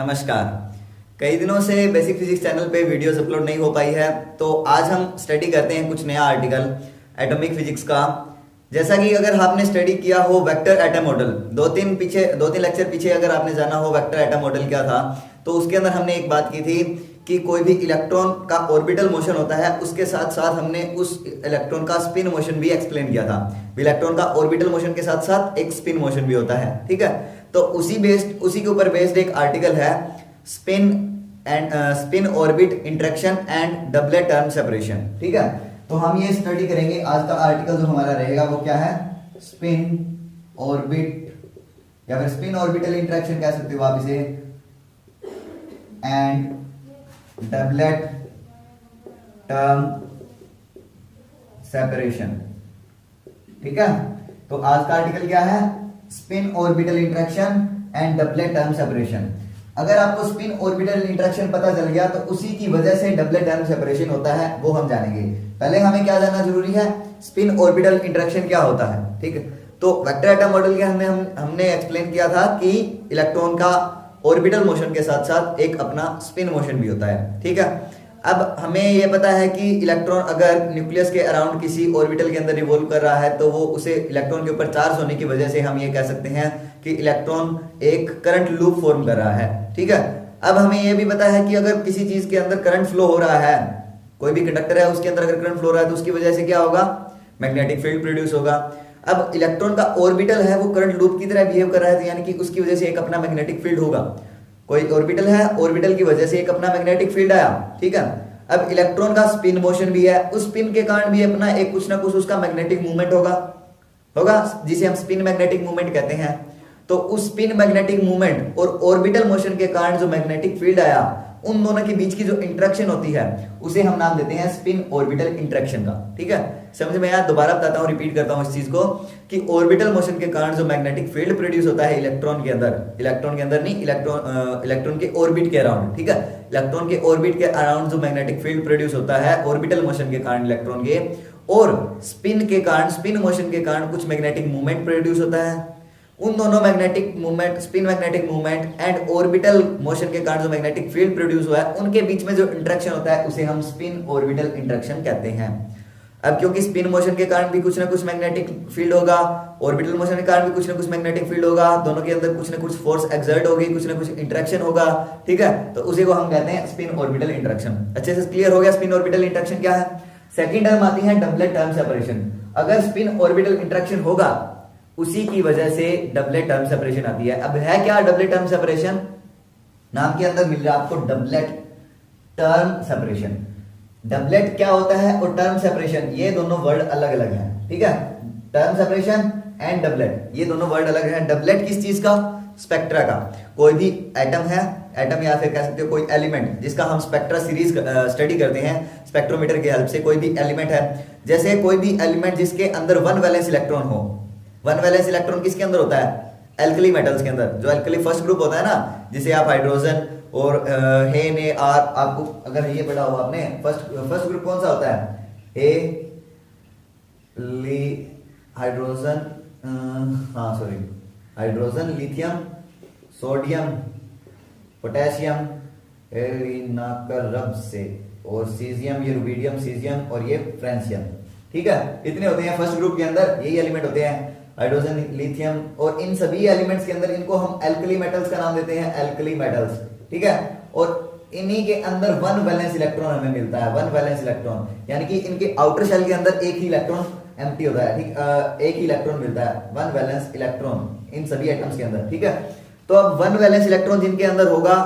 नमस्कार। कई दिनों से बेसिक फिजिक्स चैनल पे वीडियोस अपलोड नहीं हो पाई है, तो आज हम स्टडी करते हैं कुछ नया आर्टिकल एटॉमिक फिजिक्स का। जैसा कि अगर आपने स्टडी किया हो वेक्टर एटम मॉडल, दो तीन लेक्चर पीछे अगर आपने जाना हो वेक्टर एटम मॉडल क्या था, तो उसके अंदर हमने एक बात की थी कि कोई भी इलेक्ट्रॉन का ऑर्बिटल मोशन होता है, उसके साथ साथ हमने उस इलेक्ट्रॉन का स्पिन मोशन भी एक्सप्लेन किया था। इलेक्ट्रॉन का ऑर्बिटल मोशन के साथ साथ एक स्पिन मोशन भी होता है, ठीक है। तो उसी के ऊपर बेस्ड एक आर्टिकल है spin orbit interaction and doublet term separation, ठीक है। तो हम ये स्टडी करेंगे। आज का आर्टिकल जो हमारा रहेगा वो क्या है, स्पिन ऑर्बिट या फिर स्पिन ऑर्बिटल इंटरेक्शन कह सकते हो आप इसे, एंड डबलेट टर्म सेपरेशन, ठीक है। तो आज का आर्टिकल क्या है, spin orbital interaction and doublet term separation. अगर आपको स्पिन ऑर्बिटल इंटरेक्शन पता चल गया तो उसी की वजह से डबलेट टर्म सेपरेशन होता है, वो हम जानेंगे। पहले हमें क्या जानना जरूरी है, स्पिन ऑर्बिटल इंटरेक्शन क्या होता है, ठीक है। तो वेक्टर एटम मॉडल के हमने एक्सप्लेन किया था कि इलेक्ट्रॉन का ऑर्बिटल मोशन के साथ साथ एक अपना स्पिन मोशन भी होता है, ठीक है। अब हमें यह पता है कि इलेक्ट्रॉन अगर न्यूक्लियस के अराउंड किसी ऑर्बिटल के अंदर रिवॉल्व कर रहा है तो वो उसे इलेक्ट्रॉन के ऊपर चार्ज होने की वजह से हम ये कह सकते हैं कि इलेक्ट्रॉन एक करंट लूप फॉर्म कर रहा है, ठीक है। अब हमें यह भी पता है कि अगर किसी चीज के अंदर करंट फ्लो हो रहा है, कोई भी कंडक्टर है उसके अंदर अगर करंट फ्लो हो रहा है तो उसकी वजह से क्या होगा, मैग्नेटिक फील्ड प्रोड्यूस होगा। अब इलेक्ट्रॉन का ऑर्बिटल है वो करंट लूप की तरह बिहेव कर रहा है, तो यानी कि उसकी वजह से एक अपना मैग्नेटिक फील्ड होगा। कोई ऑर्बिटल है, ऑर्बिटल की वजह से एक अपना मैग्नेटिक फील्ड आया, ठीक है। अब इलेक्ट्रॉन का स्पिन मोशन भी है, उस स्पिन के कारण भी अपना एक कुछ ना कुछ उसका मैग्नेटिक मूवमेंट होगा जिसे हम स्पिन मैग्नेटिक मूवमेंट कहते हैं। तो उस स्पिन मैग्नेटिक मूवमेंट और ऑर्बिटल मोशन के कारण जो मैग्नेटिक फील्ड आया, उन दोनों के बीच की जो इंटरेक्शन होती है उसे हम नाम देते हैं स्पिन ऑर्बिटल इंटरेक्शन का, ठीक है। समझ में आया? दोबारा बताता हूं, रिपीट करता हूं इस चीज को कि ऑर्बिटल मोशन के कारण जो मैग्नेटिक फील्ड प्रोड्यूस होता है इलेक्ट्रॉन के अंदर नहीं, इलेक्ट्रॉन के ऑर्बिट के अराउंड, ठीक है। इलेक्ट्रॉन के ऑर्बिट के अराउंड जो मैग्नेटिक फील्ड प्रोड्यूस होता है ऑर्बिटल मोशन के कारण इलेक्ट्रॉन के, और स्पिन मोशन के कारण कुछ मैग्नेटिक मूवमेंट प्रोड्यूस होता है। उन दोनों magnetic movement, spin magnetic movement and orbital motion के कारण जो मैग्नेटिक फील्ड प्रोड्यूस हुआ है, उनके बीच में जो इंटरेक्शन होता है उसे हम स्पिन ऑर्बिटल इंटरेक्शन कहते हैं। अब क्योंकि स्पिन मोशन के कारण भी कुछ ना कुछ मैग्नेटिक फील्ड होगा, ऑर्बिटल मोशन के कारण भी कुछ ना कुछ मैग्नेटिक फील्ड होगा, दोनों के अंदर कुछ ना कुछ फोर्स एक्सर्ट होगी, कुछ ना कुछ इंटरेक्शन होगा, ठीक है। तो उसी को हम कहते हैं स्पिन ऑर्बिटल इंटरेक्शन। अच्छे से क्लियर हो गया स्पिन ऑर्बिटल इंटरेक्शन क्या है। सेकंड टर्म आती है डबलेट टर्म सेपरेशन। अगर स्पिन ऑर्बिटल इंटरेक्शन होगा उसी की वजह से डबलेट टर्म सेपरेशन आती है। अब है क्या डबलेट टर्म सेपरेशन, नाम के अंदर मिल रहा है आपको डबलेट टर्म सेपरेशन। डबलेट क्या होता है और टर्म सेपरेशन, ये दोनों वर्ड अलग अलग हैं, ठीक है। टर्म सेपरेशन एंड डबलेट, ये दोनों वर्ड अलग हैं। डबलेट किस चीज का, स्पेक्ट्रा का। कोई भी एटम है, एटम या फिर कह सकते हो कोई एलिमेंट जिसका हम स्पेक्ट्रा सीरीज स्टडी करते हैं स्पेक्ट्रोमीटर की हेल्प से, कोई भी एलिमेंट है, जैसे कोई भी एलिमेंट जिसके अंदर वन वैलेंस इलेक्ट्रॉन हो। वन वैलेंस इलेक्ट्रॉन किसके अंदर होता है, एल्कली मेटल्स के अंदर। जो एल्कली फर्स्ट ग्रुप होता है ना, जिसे आप हाइड्रोजन और हे ने आर, आपको अगर ये पढ़ा हो आपने, फर्स्ट ग्रुप कौन सा होता है, हे hydrogen, hydrogen, lithium, sodium, potassium, रब से, और सीजियम, ये रुबिडियम, सीजियम, और ये फ्रांसियम, ठीक है। इतने होते हैं फर्स्ट ग्रुप के अंदर, यही एलिमेंट होते हैं, हाइड्रोजन, लिथियम, और इन सभी एलिमेंट्स के अंदर इनको हम एल्कली मेटल्स का नाम देते हैं, एल्कली मेटल्स, ठीक है। और इन्हीं के अंदर वन वैलेंस इलेक्ट्रॉन हमें मिलता है, वन वैलेंस इलेक्ट्रॉन, यानी कि इनके आउटर शेल के अंदर एक ही इलेक्ट्रॉन एम्प्टी होता है, ठीक, एक ही इलेक्ट्रॉन मिलता है, वन वैलेंस इलेक्ट्रॉन इन सभी एटम्स के अंदर, ठीक है। तो अब वन वैलेंस इलेक्ट्रॉन जिनके अंदर होगा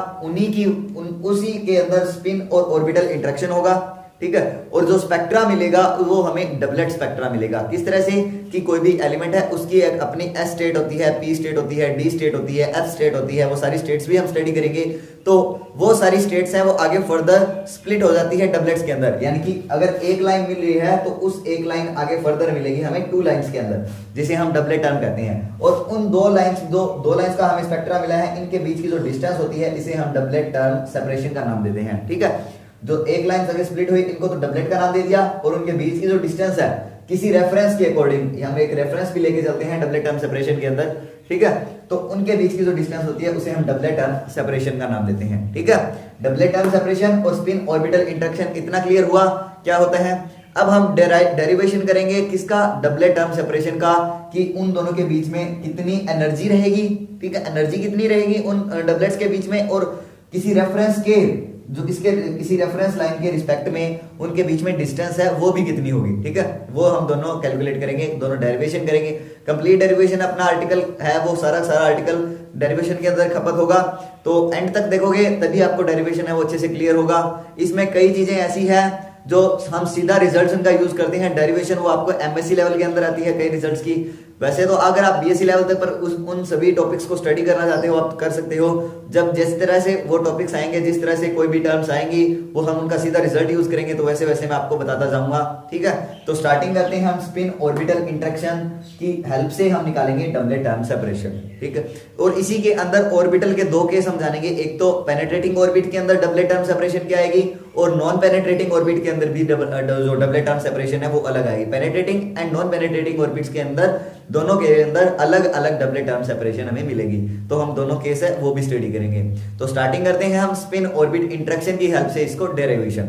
उसी के अंदर स्पिन और ऑर्बिटल इंटरेक्शन होगा, ठीक है। और जो स्पेक्ट्रा मिलेगा वो हमें डबलेट स्पेक्ट्रा मिलेगा। किस तरह से कि कोई भी एलिमेंट है उसकी एक अपनी एस स्टेट होती है, पी स्टेट होती है, डी स्टेट होती है, एफ स्टेट होती है, वो सारी स्टेट्स भी हम स्टडी करेंगे। तो वो सारी स्टेट्स हैं वो आगे फर्दर स्प्लिट हो जाती है डबलेट्स के अंदर, यानी कि अगर एक लाइन मिल रही है तो उस एक लाइन आगे फर्दर मिलेगी हमें टू लाइंस के अंदर, जिसे हम डबलेट टर्म कहते हैं। और उन दो लाइंस का हमें स्पेक्ट्रा मिला है, इनके बीच की जो डिस्टेंस होती है इसे हम डबलेट टर्म सेपरेशन का नाम देते हैं, ठीक है। जो एक लाइन अगर स्प्लिट हुई इनको तो डबलेट का नाम दे दिया, और उनके बीच की जो डिस्टेंस है किसी रेफरेंस के अकॉर्डिंग, हम एक रेफरेंस भी लेके चलते हैं डबलेट टर्म सेपरेशन के अंदर, ठीक है। तो उनके बीच की जो डिस्टेंस होती है उसे हम डबलेट टर्म सेपरेशन का नाम देते हैं, ठीक है। डबलेट टर्म सेपरेशन और स्पिन ऑर्बिटल इंटरेक्शन, इतना क्लियर हुआ क्या होता है। अब हम डेरिवेशन करेंगे किसका, डबलेट टर्म सेपरेशन का, कि उन दोनों के बीच में कितनी एनर्जी रहेगी, ठीक है, एनर्जी कितनी रहेगी उन डबलेट्स के बीच में, और किसी रेफरेंस के जो इसके किसी रेफरेंस लाइन के रिस्पेक्ट में उनके बीच में डिस्टेंस है वो भी कितनी होगी, ठीक है। वो हम दोनों कैलकुलेट करेंगे, दोनों डेरिवेशन करेंगे। कंप्लीट डेरिवेशन अपना आर्टिकल है, वो सारा आर्टिकल डेरिवेशन के अंदर खपत होगा, तो एंड तक देखोगे तभी आपको डेरिवेशन है वो अच्छे से क्लियर होगा। इसमें कई चीजें ऐसी है जो हम सीधा रिजल्ट्स उनका यूज करते हैं, डेरिवेशन वो आपको एमएससी लेवल के अंदर आती है कई रिजल्ट्स की। वैसे तो अगर आप बीएससी लेवल तक पर उन सभी टॉपिक्स को स्टडी करना चाहते हो आप कर सकते हो। जब जिस तरह से वो टॉपिक्स आएंगे, जिस तरह से कोई भी टर्म्स आएंगी, वो हम उनका सीधा रिजल्ट यूज करेंगे, तो वैसे वैसे मैं आपको बताता जाऊंगा, ठीक है। तो स्टार्टिंग करते हैं हम स्पिन ऑर्बिटल इंटरेक्शन की हेल्प से हम निकालेंगे डबलेट टर्म सेपरेशन, ठीक है। और इसी के अंदर ऑर्बिटल के दो केस हम जानेंगे, एक तो पेनिट्रेटिंग ऑर्बिट के अंदर डबलेट टर्म सेपरेशन क्या आएगी, और नॉन पेनिट्रेटिंग ऑर्बिट के अंदर भी जो डबलेट टर्म सेपरेशन है वो अलग आएगी। Penetrating and non penetrating orbits के अंदर दोनों के अंदर अलग अलग डबलेट टर्म सेपरेशन हमें मिलेगी, तो हम दोनों केस है वो भी स्टडी करेंगे। तो स्टार्टिंग करते हैं हम स्पिन ऑर्बिट इंटरेक्शन की हेल्प से इसको डेरिवेशन।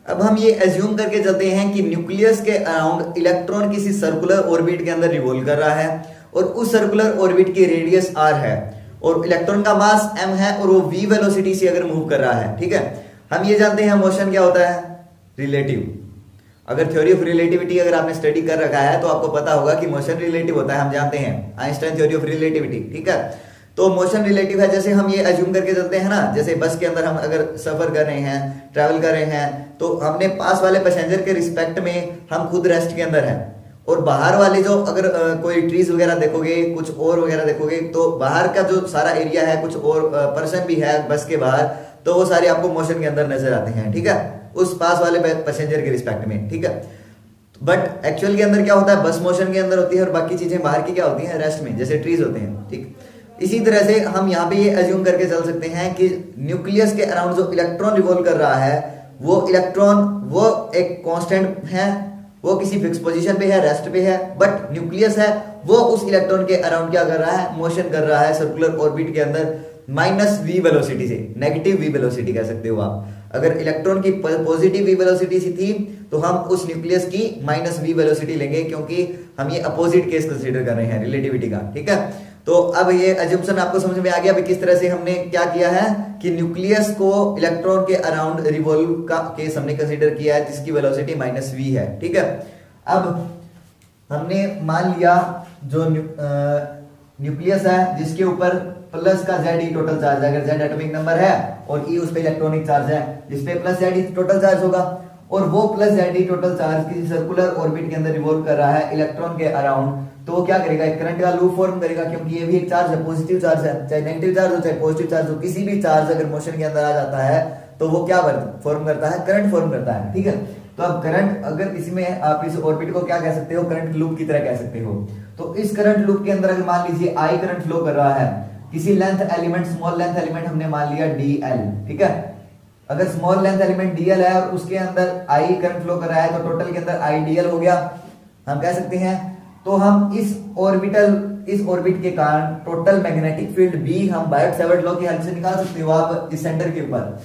अब हम ये एज्यूम करके चलते हैं कि न्यूक्लियस के अराउंड इलेक्ट्रॉन किसी सर्कुलर ऑर्बिट के अंदर रिवॉल्व कर रहा है, और उस सर्कुलर ऑर्बिट की रेडियस r है, और इलेक्ट्रॉन का मास m है, और वो v वेलोसिटी से अगर मूव कर रहा है, ठीक है। हम ये जानते हैं मोशन क्या होता है, रिलेटिव। अगर थ्योरी ऑफ रिलेटिविटी अगर आपने स्टडी कर रखा है तो आपको पता होगा कि मोशन रिलेटिव होता है, हम जानते हैं आइंस्टाइन थ्योरी ऑफ रिलेटिविटी, ठीक है। तो मोशन रिलेटिव है, जैसे हम ये अज्यूम करके चलते हैं ना, जैसे बस के अंदर हम अगर सफर कर रहे हैं, ट्रैवल कर रहे हैं, तो हमने पास वाले पैसेंजर के रिस्पेक्ट में हम खुद रेस्ट के अंदर हैं, और बाहर वाले जो अगर कोई ट्रीज वगैरह देखोगे, कुछ और वगैरह देखोगे, तो बाहर का जो सारा एरिया है, कुछ और पर्सन भी है बस के बाहर, तो वो सारे आपको मोशन के अंदर नजर आते हैं, ठीक है, उस पास वाले पैसेंजर के रिस्पेक्ट में, ठीक है। बट एक्चुअल के अंदर क्या होता है, बस मोशन के अंदर होती है, और बाकी चीजें बाहर की क्या होती हैं, रेस्ट में, जैसे ट्रीज होते हैं, ठीक। इसी तरह से हम यहाँ पे ये एज्यूम करके चल सकते हैं कि न्यूक्लियस के अराउंड जो इलेक्ट्रॉन रिवॉल्व कर रहा है, वो इलेक्ट्रॉन वो एक कांस्टेंट है, वो किसी फिक्स पोजीशन पे है, रेस्ट पे है, बट न्यूक्लियस है वो उस इलेक्ट्रॉन के अराउंड क्या कर रहा है, मोशन कर रहा है सर्कुलर ऑर्बिट के अंदर माइनस v वेलोसिटी से, नेगेटिव v वेलोसिटी कह सकते हो आप। अगर इलेक्ट्रॉन की पॉजिटिव v वेलोसिटी से थी तो हम उस न्यूक्लियस की माइनस v वेलोसिटी लेंगे, क्योंकि हम ये अपोजिट केस कंसीडर कर रहे हैं रिलेटिविटी का, ठीक है। तो अब ये अजम्पशन आपको समझ में आ गया किस तरह से हमने क्या किया है कि न्यूक्लियस को इलेक्ट्रॉन के अराउंड रिवॉल्व का केस हमने कंसीडर किया है, जिसकी वेलोसिटी माइनस v है, ठीक है। अब हमने मान लिया जो न्यूक्लियस है जिसके ऊपर प्लस का Z टोटल चार्ज है, अगर Z एटॉमिक नंबर है और E उस पे इलेक्ट्रॉनिक चार्ज है, जिसपे प्लस Z टोटल चार्ज होगा, और वो प्लस Z टोटल चार्ज किसी सर्कुलर ऑर्बिट के अंदर रिवॉल्व कर रहा है इलेक्ट्रॉन के अराउंड, तो वो क्या करेगा, एक करंट का लूप फॉर्म करेगा, क्योंकि ये भी एक चार्ज है, पॉजिटिव चार्ज है, चाहे नेगेटिव चार्ज हो चाहे पॉजिटिव चार्ज हो, किसी भी चार्ज अगर मोशन के अंदर आ जाता है तो वो क्या फॉर्म करता है, करंट फॉर्म करता है, ठीक है। तो अब करंट अगर किसी में आप इस ऑर्बिट को क्या कह सकते हो, करंट लूप की तरह कह सकते हो। तो इस करंट लूप के अंदर अगर मान लीजिए I करंट फ्लो कर रहा है, किसी length element, small length element हमने मान लिया dl, ठीक है। अगर स्मॉल लेंथ एलिमेंट dl है और उसके अंदर I करंट फ्लो कर रहा है, तो टोटल के अंदर I dl हो गया, हम कह सकते हैं। तो हम इस ऑर्बिट के कारण टोटल मैग्नेटिक फील्ड B हम बायोट सेवर्ट लॉ की हेल्प से निकाल सकते हो आप इस सेंटर के ऊपर।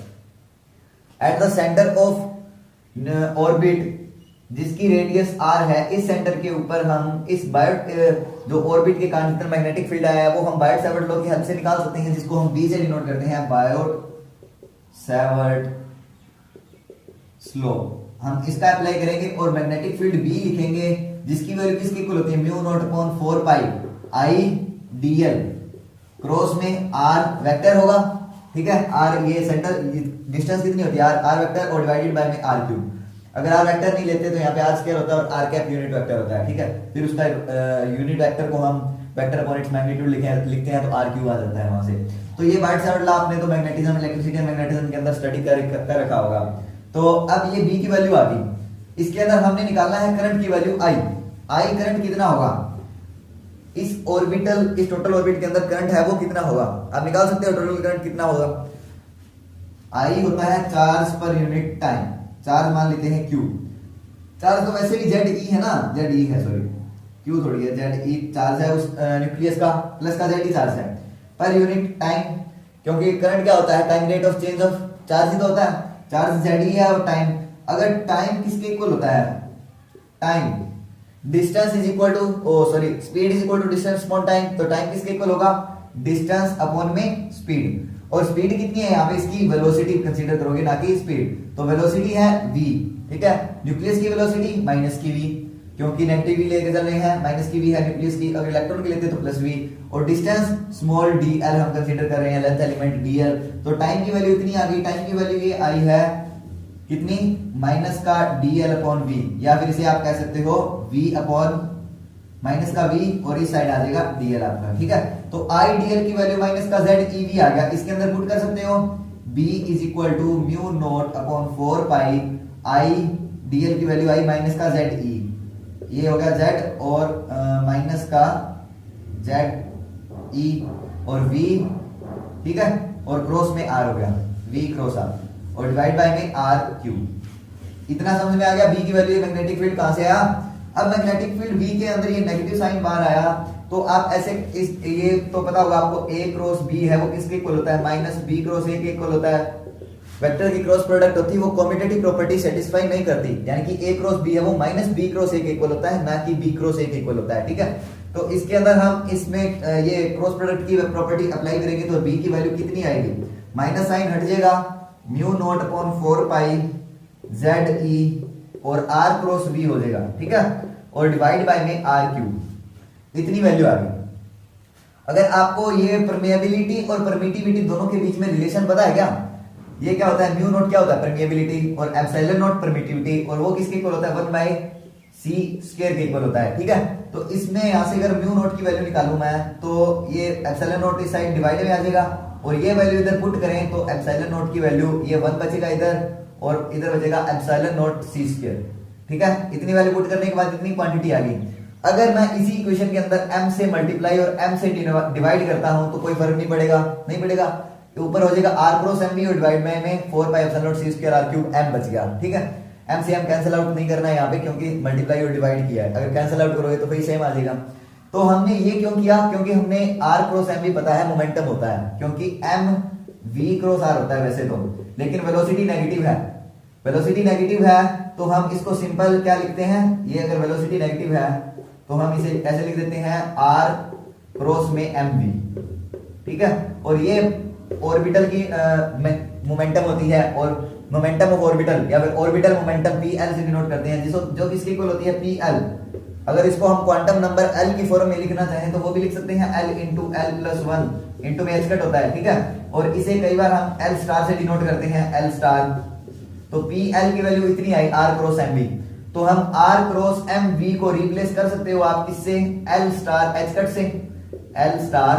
At the centre of orbit जिसकी रेडियस r है, इस सेंटर के ऊपर हम इस बायोट जो ऑर्बिट के कारण जितना मैग्नेटिक फील्ड आया है वो हम बायोट सेवर्ट लॉ की हेल्प से निकाल सकते हैं, जिसको हम B से डिनोट करते हैं, बायोट सेवर्ट लॉ। हम इसका अप्लाई करेंगे और मैग्नेटिक फील्ड B लिखेंगे, जिसकी वैल्यू किसकी इक्वल होती है, mu not upon 4 pi I dl, cross में r वेक्टर होगा, ठीक है। r ये सेंटर डिस्टेंस कितनी होती है, r वेक्टर, और डिवाइडेड बाय में r क्यूब। अगर r वेक्टर नहीं लेते तो यहाँ पे r स्क्वायर होता है और r कैप यूनिट वेक्टर होता है, ठीक है। फिर उसका यूनिट वेक्टर को हम वेक्टर अपॉन इट्स मैग्नीट्यूड लिखते हैं तो r क्यूब आ जाता है वहां से। तो ये बायोट सेवर्ट लॉ आपने तो मैग्नेटिज्म, इलेक्ट्रिसिटी एंड मैग्नेटिज्म के अंदर स्टडी कर रखा होगा। तो अब ये B की वैल्यू आ गई, इसके अंदर हमने निकालना है करंट की वैल्यू I करंट कितना होगा, इस टोटल ऑर्बिट के अंदर करंट है वो कितना होगा, आप निकाल सकते हो टोटल करंट कितना होगा। I होता है charge per unit time, charge मान लेते हैं Q, चार्ज तो वैसे भी जेड ई है ना, जेड ई है, सॉरी क्यू थोड़ी है, जेड ई चार्ज है उस न्यूक्लियस का, प्लस का जेड ई चार्ज है पर यूनिट टाइम, क्योंकि करंट क्या होता है, time rate of change of charge ही तो होता है, चार्ज जेड ई है और टाइम, अगर टाइम किसके इक्वल होता है, time distance is equal to, oh sorry speed is equal to distance upon time, तो टाइम किसके इक्वल होगा, डिस्टेंस अपॉन में स्पीड, और स्पीड कितनी है यहाँ पे, इसकी वेलोसिटी कंसीडर करोगे ना कि स्पीड, तो वेलोसिटी है v, ठीक है, न्यूक्लियस की वेलोसिटी माइनस की v, क्योंकि नेगेटिव v लेके चल रहे हैं, माइनस की v है न्यूक्लियस की, अगर इलेक्ट्रॉन की लेते तो प्लस v, और डिस्टेंस स्मॉल dl हम कंसीडर कर रहे हैं, लेंथ एलिमेंट dl, तो टाइम की वैल्यू इतनी आ गई, टाइम की वैल्यू ये आई है कितनी, माइनस का dl अपॉन v, या फिर इसे आप कह सकते हो v अपॉन माइनस का v, और इस साइड आ जाएगा dl आपका, ठीक है, तो i dl की वैल्यू माइनस का z ev आ गया, इसके अंदर पुट कर सकते हो b is equal to mu not upon 4 pi i dl की वैल्यू आई माइनस का z e, ये हो गया z और माइनस का z e और v, ठीक है, और क्रॉस में r हो गया, v क्रॉस r, और डिवाइड बाय में r क्यूब, इतना समझ में आ गया। b की वैल्यू मैग्नेटिक फील्ड कहां से आया, अब मैग्नेटिक फील्ड v के अंदर ये नेगेटिव साइन बाहर आया, तो आप ऐसे इस, ये तो पता होगा आपको a क्रॉस b है वो किसके इक्वल होता है, माइनस b क्रॉस a के इक्वल होता है, वेक्टर की क्रॉस प्रोडक्ट होती है वो कम्यूटेटिव प्रॉपर्टी सेटिस्फाई नहीं करती, यानी कि a क्रॉस b है वो माइनस b क्रॉस a के इक्वल होता है, ना कि b क्रॉस a के इक्वल होता है, ठीक है, तो इसके अंदर हम इसमें ये क्रॉस प्रोडक्ट की प्रॉपर्टी अप्लाई करेंगे तो b की वैल्यू कितनी आएगी, माइनस साइन हट जाएगा, mu not upon 4 pi z e और r क्रॉस v हो जाएगा, ठीक है, और डिवाइड बाय में r क्यूब, इतनी वैल्यू आ गई। अगर आपको ये परमेबिलिटी और परमिटिविटी दोनों के बीच में रिलेशन पता है क्या, ये क्या होता है, म्यू नॉट क्या होता है परमेबिलिटी, और एप्सिलॉन नॉट परमिटिविटी, और वो किसके इक्वल होता है, 1 बाय c स्क्वायर के इक्वल होता है, ठीक है, तो इसमें यहां से अगर म्यू नॉट की वैल्यू निकालूं मैं, तो ये एप्सिलॉन नॉट इस साइड डिवाइड में आ जाएगा, और ये वैल्यू इधर पुट करें तो एप्सिलॉन नॉट की वैल्यू ये 1 बचेगा इधर, और इधर बचेगा एप्सिलॉन नॉट c स्क्वायर, ठीक है, इतनी वैल्यू पुट करने के बाद इतनी क्वांटिटी आ गई। अगर मैं इसी इक्वेशन के अंदर m से मल्टीप्लाई और m से डिवाइड करता हूं तो कोई फर्क नहीं पड़ेगा, नहीं पड़ेगा, ऊपर हो जाएगा r क्रॉस m और डिवाइड में 4 pi epsilon not c square r cube m बच गया, ठीक है, m से m कैंसिल आउट नहीं करना है यहाँ पे क्योंकि मल्टीप्लाई और डिवाइड किया है, अगर कैंसिल आउट करोगे तो फिर सेम आ जाएगा। तो हमने ये क्यों किया, क्योंकि हमने r क्रॉस m भी पता है मोमेंटम होता है, क्योंकि m v क्रॉस r होता है वैसे तो, लेकिन वेलोसिटी नेगेटिव है, वेलोसिटी नेगेटिव है तो हम इसको सिंपल क्या लिखते हैं, ये अगर वेलोसिटी नेगेटिव है तो हम इसे ऐसे लिख देते हैं r क्रॉस में mv, ठीक है, और ये ऑर्बिटल की मोमेंटम होती है, और मोमेंटम ऑफ ऑर्बिटल या फिर ऑर्बिटल मोमेंटम pl से डिनोट करते हैं, जिसको जो किसके इक्वल होती है pl, अगर इसको हम क्वांटम नंबर l की फॉर्म में लिखना चाहें तो वो भी लिख सकते हैं l into l plus 1 into में h कट होता है, ठीक है, और इसे कई बार हम l स्टार से डिनोट करते हैं l स्टार, तो pl की वैल्यू इतनी आई r क्रॉस mv, तो हम r क्रॉस mv को रिप्लेस कर सकते हो आप किससे, l स्टार h कट से, l स्टार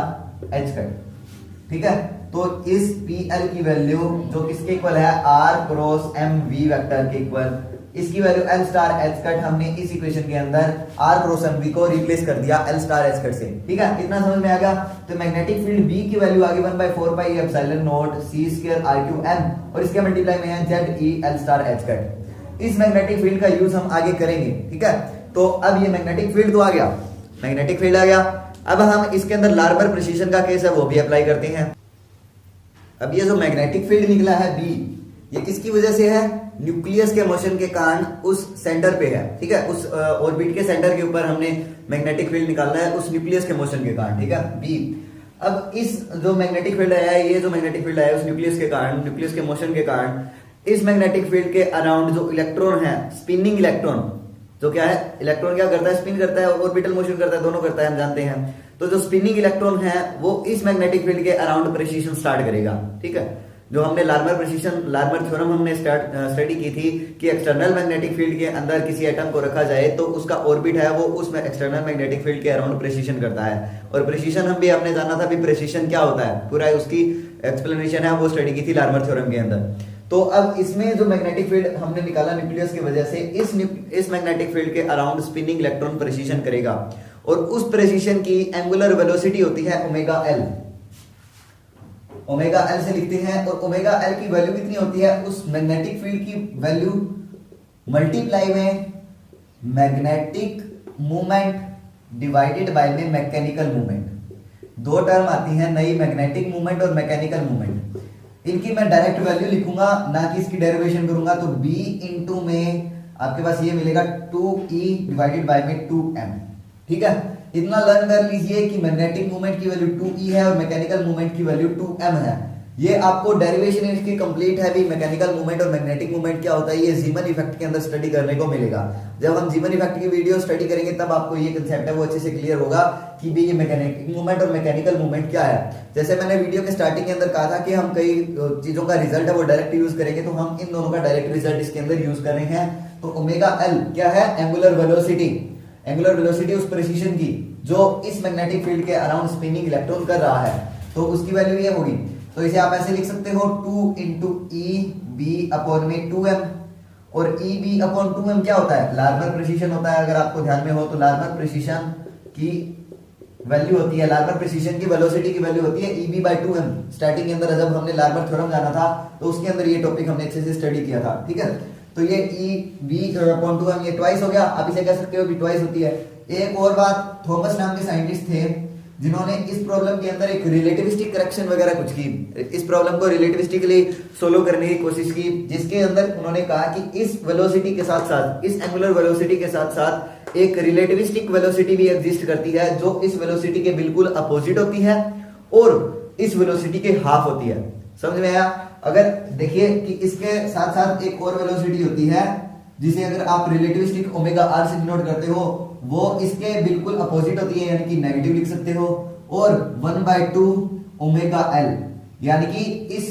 h कट, ठीक है, तो इस pl की वैल्यू जो किसके इक्वल है, r क्रॉस mv वेक्टर के इक्वल, इसकी value l star h cut हमने इस इक्वेशन के अंदर r क्रॉस mv को रिप्लेस कर दिया l स्टार h कट से, ठीक है, इतना समझ में आ गया। तो मैग्नेटिक फील्ड b की वैल्यू आ गई 1/4 pi epsilon not c square r cube m, और इसके मल्टीप्लाई में है z e l star h cut. इस मैग्नेटिक फील्ड का यूज हम आगे करेंगे, ठीक है, तो अब ये मैग्नेटिक फील्ड तो आ गया, मैग्नेटिक फील्ड आ गया, अब हम इसके अंदर लार्मर प्रिसिशन का केस है वो भी अप्लाई करते हैं। अब ये जो मैग्नेटिक फील्ड निकला है B, ये किसकी वजह से है, न्यूक्लियस के मोशन के कारण उस सेंटर पे है, ठीक है, उस ऑर्बिट के सेंटर के ऊपर हमने मैग्नेटिक फील्ड निकालना है उस न्यूक्लियस के मोशन के कारण, ठीक है B। अब इस जो मैग्नेटिक फील्ड आया है, ये जो मैग्नेटिक फील्ड आया है उस न्यूक्लियस के कारण, न्यूक्लियस के मोशन के कारण, इस मैग्नेटिक फील्ड के अराउंड जो इलेक्ट्रॉन है, स्पिनिंग इलेक्ट्रॉन, जो क्या है, इलेक्ट्रॉन क्या करता है, स्पिन करता है, ऑर्बिटल मोशन करता है, दोनों करता है, हम जानते हैं, तो जो स्पिनिंग इलेक्ट्रॉन है वो इस मैग्नेटिक फील्ड के अराउंड प्रेसिशन स्टार्ट करेगा, ठीक है, जो हमने लार्मर प्रेसिशन, लार्मर थ्योरम हमने स्टडी की थी कि एक्सटर्नल मैग्नेटिक फील्ड के अंदर किसी एटम को रखा जाए तो उसका ऑर्बिट है वो उस एक्सटर्नल मैग्नेटिक फील्ड के अराउंड प्रेसिशन करता है, और प्रेसिशन हम भी आपने जाना था भी प्रेसिशन क्या होता है, पूरा उसकी एक्सप्लेनेशन है वो स्टडी की थी लार्मर थ्योरम के अंदर। तो अब इसमें जो मैग्नेटिक फील्ड हमने निकाला न्यूक्लियस की वजह से, इस मैग्नेटिक फील्ड के अराउंड स्पिनिंग इलेक्ट्रॉन प्रेसिशन करेगा, और उस प्रेसिशन की एंगुलर वेलोसिटी होती है ओमेगा एल, ओमेगा एल से लिखते हैं, और ओमेगा एल की वैल्यू कितनी होती है, उस मैग्नेटिक फील्ड की वैल्यू मल्टीप्लाई में मैग्नेटिक मूवमेंट डिवाइडेड बाय में मैकेनिकल मूवमेंट। दो टर्म आती हैं नई, मैग्नेटिक मूवमेंट और मैकेनिकल मूवमेंट। इनकी मैं डायरेक्ट वैल्यू लिखूंगा, ना कि इसकी डेरिवेशन करूंगा। तो b इंटू में आपके पास ये मिलेगा 2e डिवाइडेड बाय में 2m। ठीक है, इतना लर्न कर लीजिए कि मैग्नेटिक मूवमेंट की वैल्यू 2e है और मैकेनिकल मूवमेंट की वैल्यू 2m है। ये आपको डेरिवेशन इसकी कंप्लीट है भी, मैकेनिकल मूवमेंट और मैग्नेटिक मूवमेंट क्या होता है ये जीमन इफेक्ट के अंदर स्टडी करने को मिलेगा। जब हम जीमन इफेक्ट की वीडियो स्टडी करेंगे तब आपको ये कंसेप्ट है वो अच्छे से क्लियर होगा कि भी ये मैग्नेटिक मूवमेंट और मैकेनिकल मूवमेंट क्या है। जैसे मैंने वीडियो के स्टार्टिंग के अंदर कहा था कि हम कई चीजों का रिजल्ट है वो डायरेक्ट यूज करेंगे, तो हम इन दोनों का डायरेक्ट रिजल्ट इसके अंदर यूज कर रहे हैं। तो ओमेगा एल क्या है, एंगुलर वेलोसिटी। एंगुलर वेलोसिटी उस प्रिसीजन की जो इस मैग्नेटिक फील्ड के अराउंड स्पिनिंग इलेक्ट्रॉन कर रहा है, तो उसकी वैल्यू ये होगी। तो इसे आप ऐसे लिख सकते हो 2 इंटू ई बी अपॉन में 2m। और ई बी अपॉन 2m क्या होता है, लार्मर प्रिसीजन होता है। अगर आपको ध्यान में हो तो लार्मर प्रिसीजन की वैल्यू होती है, लार्मर प्रिसीजन की वेलोसिटी की वैल्यू होती है EB by 2m। स्टार्टिंग के अंदर जब हमने लार्मर थ्योरम जाना था तो उसके अंदर ये टॉपिक हमने अच्छे से स्टडी किया था। ठीक है, तो ये EB अपॉन 2m ये ट्वाइस हो गया। आप इसे कह सकते हो कि ट्वाइस होती है। एक और बात, थॉमस नाम के साइंटिस्ट थे जिन्होंने इस प्रॉब्लम के अंदर एक रिलेटिविस्टिक करेक्शन वगैरह कुछ की, इस प्रॉब्लम को रिलेटिविस्टिकली सोल्व करने की कोशिश की, जिसके अंदर उन्होंने कहा कि इस वेलोसिटी के साथ साथ, इस एंगुलर वेलोसिटी के साथ साथ एक रिलेटिविस्टिक वेलोसिटी भी एग्जिस्ट करती है जो इस वेलोसिटी के बिल्कुल अपोजिट होती है और इस वेलोसिटी के हाफ होती है। समझ में आया? अगर देखिए कि इसके साथ साथ एक और वेलोसिटी होती है जिसे अगर आप रिलेटिविस्टिक ओमेगा आर से डिनोट करते हो, वो इसके बिल्कुल अपोजिट होती है, यानी कि नेगेटिव लिख सकते हो। और 1/2 ओमेगा एल, यानी कि इस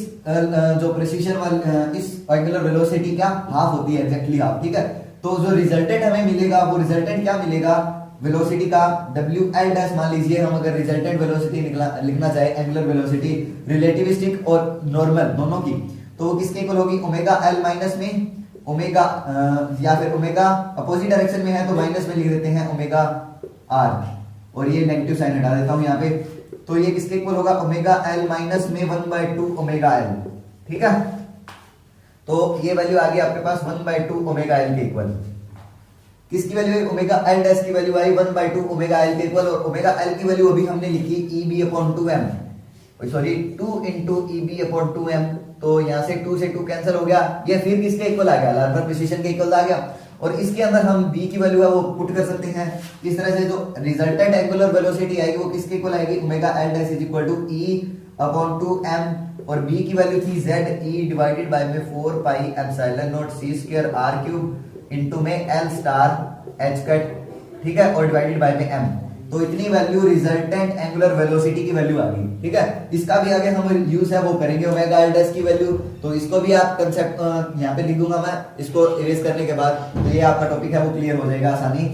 जो प्रिसीजन वाली इस एंगुलर वेलोसिटी का हाफ होती है, एग्जैक्टली हाफ। ठीक है, तो जो रिजल्टेंट हमें मिलेगा वो रिजल्टेंट क्या मिलेगा, वेलोसिटी का WL डैश मान लीजिए। हम अगर रिजल्टेंट वेलोसिटी लिखना चाहे, एंगुलर वेलोसिटी रिलेटिविस्टिक और नॉर्मल दोनों की, तो वो किसके इक्वल होगी, ओमेगा एल माइनस में ओमेगा या फिर ओमेगा अपोजिट डायरेक्शन में है तो माइनस में लिख देते हैं ओमेगा आर, और ये नेगेटिव साइन हटा देता हूं यहाँ पे। तो ये किसके इक्वल होगा, ओमेगा एल माइनस में 1/2 ओमेगा एल। ठीक है, तो ये वैल्यू आ गई आपके पास 1/2 ओमेगा एल के इक्वल। किसकी वैल्यू है, ओमेगा एल डैश की वैल्यू आई 1/2 ओमेगा एल के इक्वल। और ओमेगा एल की वैल्यू अभी हमने लिखी EB upon 2m, sorry 2 into EB upon 2m। तो यहां से 2 से 2 कैंसिल हो गया, ये फिर किसके इक्वल आ गया, लार्मर प्रिसीजन के इक्वल आ गया। और इसके अंदर हम b की वैल्यू है वो पुट कर सकते हैं। इस तरह से जो रिजल्टेंट एंगुलर वेलोसिटी आएगी वो किसके इक्वल आएगी, omega L dash is equal to E upon 2m। और b की वैल्यू थी ZE डिवाइडेड बाय में 4 pi epsilon not c square r cube into में L स्टार h कट। ठीक है, और डिवाइडेड बाय में m। तो इतनी वैल्यू रिजल्टेंट एंगुलर वेलोसिटी की वैल्यू आ गई। ठीक है, इसका भी आगे हम यूज है वो करेंगे ओमेगा एल डैश की वैल्यू। तो इसको भी आप कंसेप्ट यहाँ पे लिख दूंगा मैं, इसको इरेज करने के बाद, तो ये आपका टॉपिक है वो क्लियर हो जाएगा आसानी।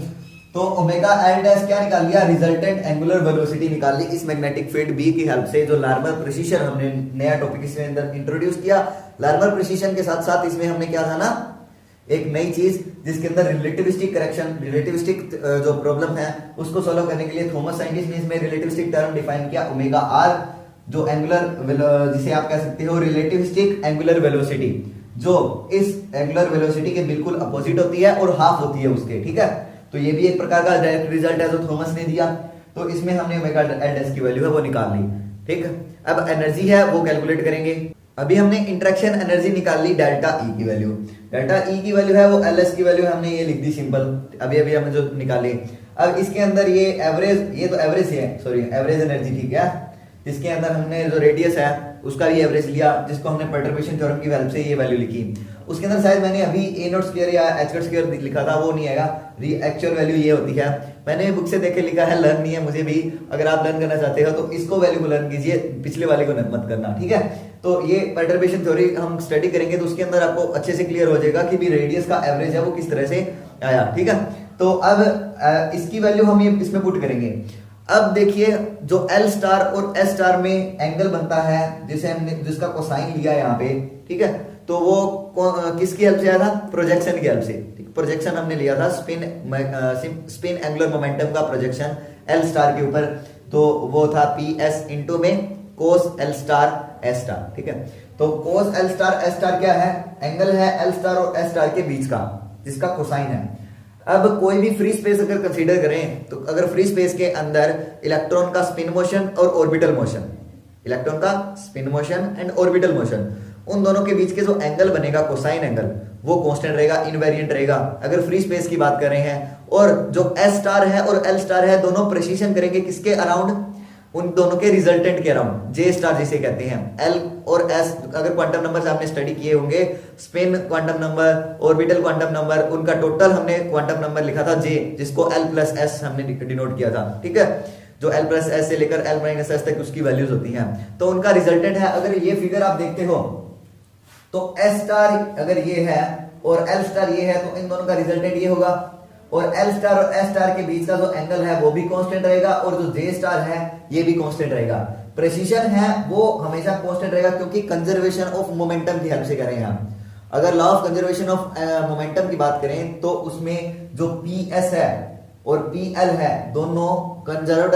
तो ओमेगा एल डैश क्या निकाल लिया, रिजल्टेंट एंगुलर वेलोसिटी निकाल ली इस मैग्नेटिक फील्ड B की हेल्प से। जो लार्मर प्रिसीजन हमने नया टॉपिक इसमें अंदर इंट्रोड्यूस किया, लार्मर प्रिसीजन के साथ साथ इसमें हमने क्या था ना, एक नई चीज जिसके अंदर रिलेटिविस्टिक करेक्शन, रिलेटिविस्टिक जो प्रॉब्लम है उसको सॉल्व करने के लिए थॉमस साइंटिस्ट ने इसमें रिलेटिविस्टिक टर्म डिफाइन किया, ओमेगा आर, जो एंगुलर जिसे आप कह सकते हो रिलेटिविस्टिक एंगुलर वेलोसिटी, जो इस एंगुलर वेलोसिटी के बिल्कुल अपोजिट होती है और हाफ होती है उसके। ठीक है, तो ये भी एक प्रकार का डायरेक्ट रिजल्ट है जो थॉमस ने दिया। तो इसमें हमने ओमेगा एल डैश की वैल्यू है वो निकाल ली। ठीक है, अब एनर्जी है वो कैलकुलेट करेंगे। अभी हमने इंटरेक्शन एनर्जी निकाल ली डेल्टा E की वैल्यू। डेल्टा E की वैल्यू है वो LS की वैल्यू हमने ये लिख दी सिंपल, अभी अभी हमने जो निकाली। अब इसके अंदर ये एवरेज, ये तो एवरेज है, सॉरी एवरेज एनर्जी, ठीक है। जिसके अंदर हमने जो रेडियस है उसका भी एवरेज लिया, जिसको हमने परटर्बेशन थ्योरम की हेल्प से ये वैल्यू लिखी। उसके अंदर शायद मैंने अभी A नॉट स्क्वायर या H कट स्क्वायर लिखा था, वो नहीं आएगा, एक्चुअल वैल्यू ये होती है। मैंने बुक से देख के लिखा है, लर्न नहीं है मुझे भी। अगर आप लर्न करना चाहते हो तो इसको वैल्यू को लर्न कीजिए, पिछले वाले को मत करना, ठीक है। तो ये परटर्बेशन थ्योरी हम स्टडी करेंगे तो उसके अंदर आपको अच्छे से क्लियर हो जाएगा कि भी रेडियस का एवरेज है वो किस तरह से आया, ठीक है। तो अब इसकी वैल्यू हम ये इसमें पुट करेंगे। अब देखिए जो L स्टार और S स्टार में एंगल बनता है, जिसे हमने जिसका कोसाइन लिया है यहाँ पे, ठीक है, तो वो किसकी हेल्प से आया था, प्रोजेक्शन की हेल्प से। प्रोजेक्शन हमने लिया था स्पिन एंगुलर मोमेंटम का प्रोजेक्शन L स्टार के ऊपर, तो वो था PS इंटू में कोस L स्टार S स्टार, ठीक है। तो कोस L स्टार S स्टार क्या है, एंगल है L स्टार और S स्टार के बीच का, जिसका कोसाइन है। अब कोई भी फ्री स्पेस अगर कंसीडर करें तो अगर फ्री स्पेस के अंदर इलेक्ट्रॉन का स्पिन मोशन और ऑर्बिटल मोशन, इलेक्ट्रॉन का spin motion and orbital motion, उन दोनों के बीच के जो एंगल बनेगा कोसाइन एंगल, वो कांस्टेंट रहेगा, इनवेरिएंट रहेगा अगर फ्री स्पेस की बात कर रहे हैं। और जो एस स्टार है और एल स्टार है दोनों प्रेसिशन करेंगे किसके अराउंड, उन दोनों के रिजल्टेंट के अराउंड, जे स्टार जिसे कहते हैं। एल और एस अगर क्वांटम नंबर आपने स्टडी किए होंगे, spin quantum number, orbital quantum number, उनका टोटल हमने क्वांटम नंबर लिखा था जे, जिसको एल प्लस एस हमने डिनोट किया था, ठीक है। जो एल प्लस एस से लेकर एल माइनस एस तक उसकी वैल्यूज होती हैं, तो उनका रिजल्टेंट है। अगर ये फिगर आप देखते हो तो एस स्टार अगर ये है और एल स्टार ये है, तो इन दोनों का रिजल्टेंट ये होगा। और एल स्टार और एस स्टार के बीच का जो एंगल है वो भी कांस्टेंट रहेगा, और जो जे स्टार है ये भी कांस्टेंट रहेगा। प्रेसिशन है वो हमेशा कांस्टेंट रहेगा, क्योंकि कंजर्वेशन ऑफ मोमेंटम की हेल्प से करें हम। अगर law of conservation of momentum की बात करें तो उसमें जो पी एस है और पी एल है दोनों कंजर्व्ड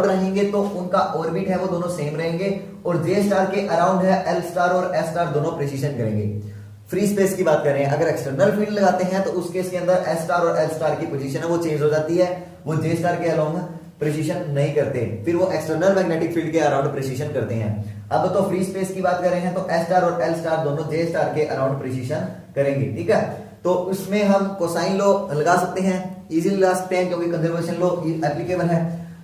रहेंगे तो उनका ऑर्बिट है वो दोनों सेम रहेंगे। और जे स्टार के अराउंड है एल स्टार और एस स्टार दोनों प्रेसिशन करेंगे। फ्री स्पेस की बात करें, अगर एक्सटर्नल फील्ड लगाते हैं तो उस केस के अंदर एस स्टार और एल स्टार की पोजीशन है वो चेंज हो जाती है, वो जे स्टार के अराउंड प्रेसिशन नहीं करते, फिर वो एक्सटर्नल मैग्नेटिक फील्ड के अराउंड प्रेसिशन करते हैं। अब तो फ्री स्पेस की बात कर रहे हैं तो एस स्टार और एल स्टार दोनों जे स्टार के अराउंड प्रेसिशन करेंगे, ठीक है। तो उसमें हम कोसाइन लॉ लगा सकते हैं, इजीली लगा सकते हैं, क्योंकि कंजर्वेशन लॉ एप्लीकेबल है।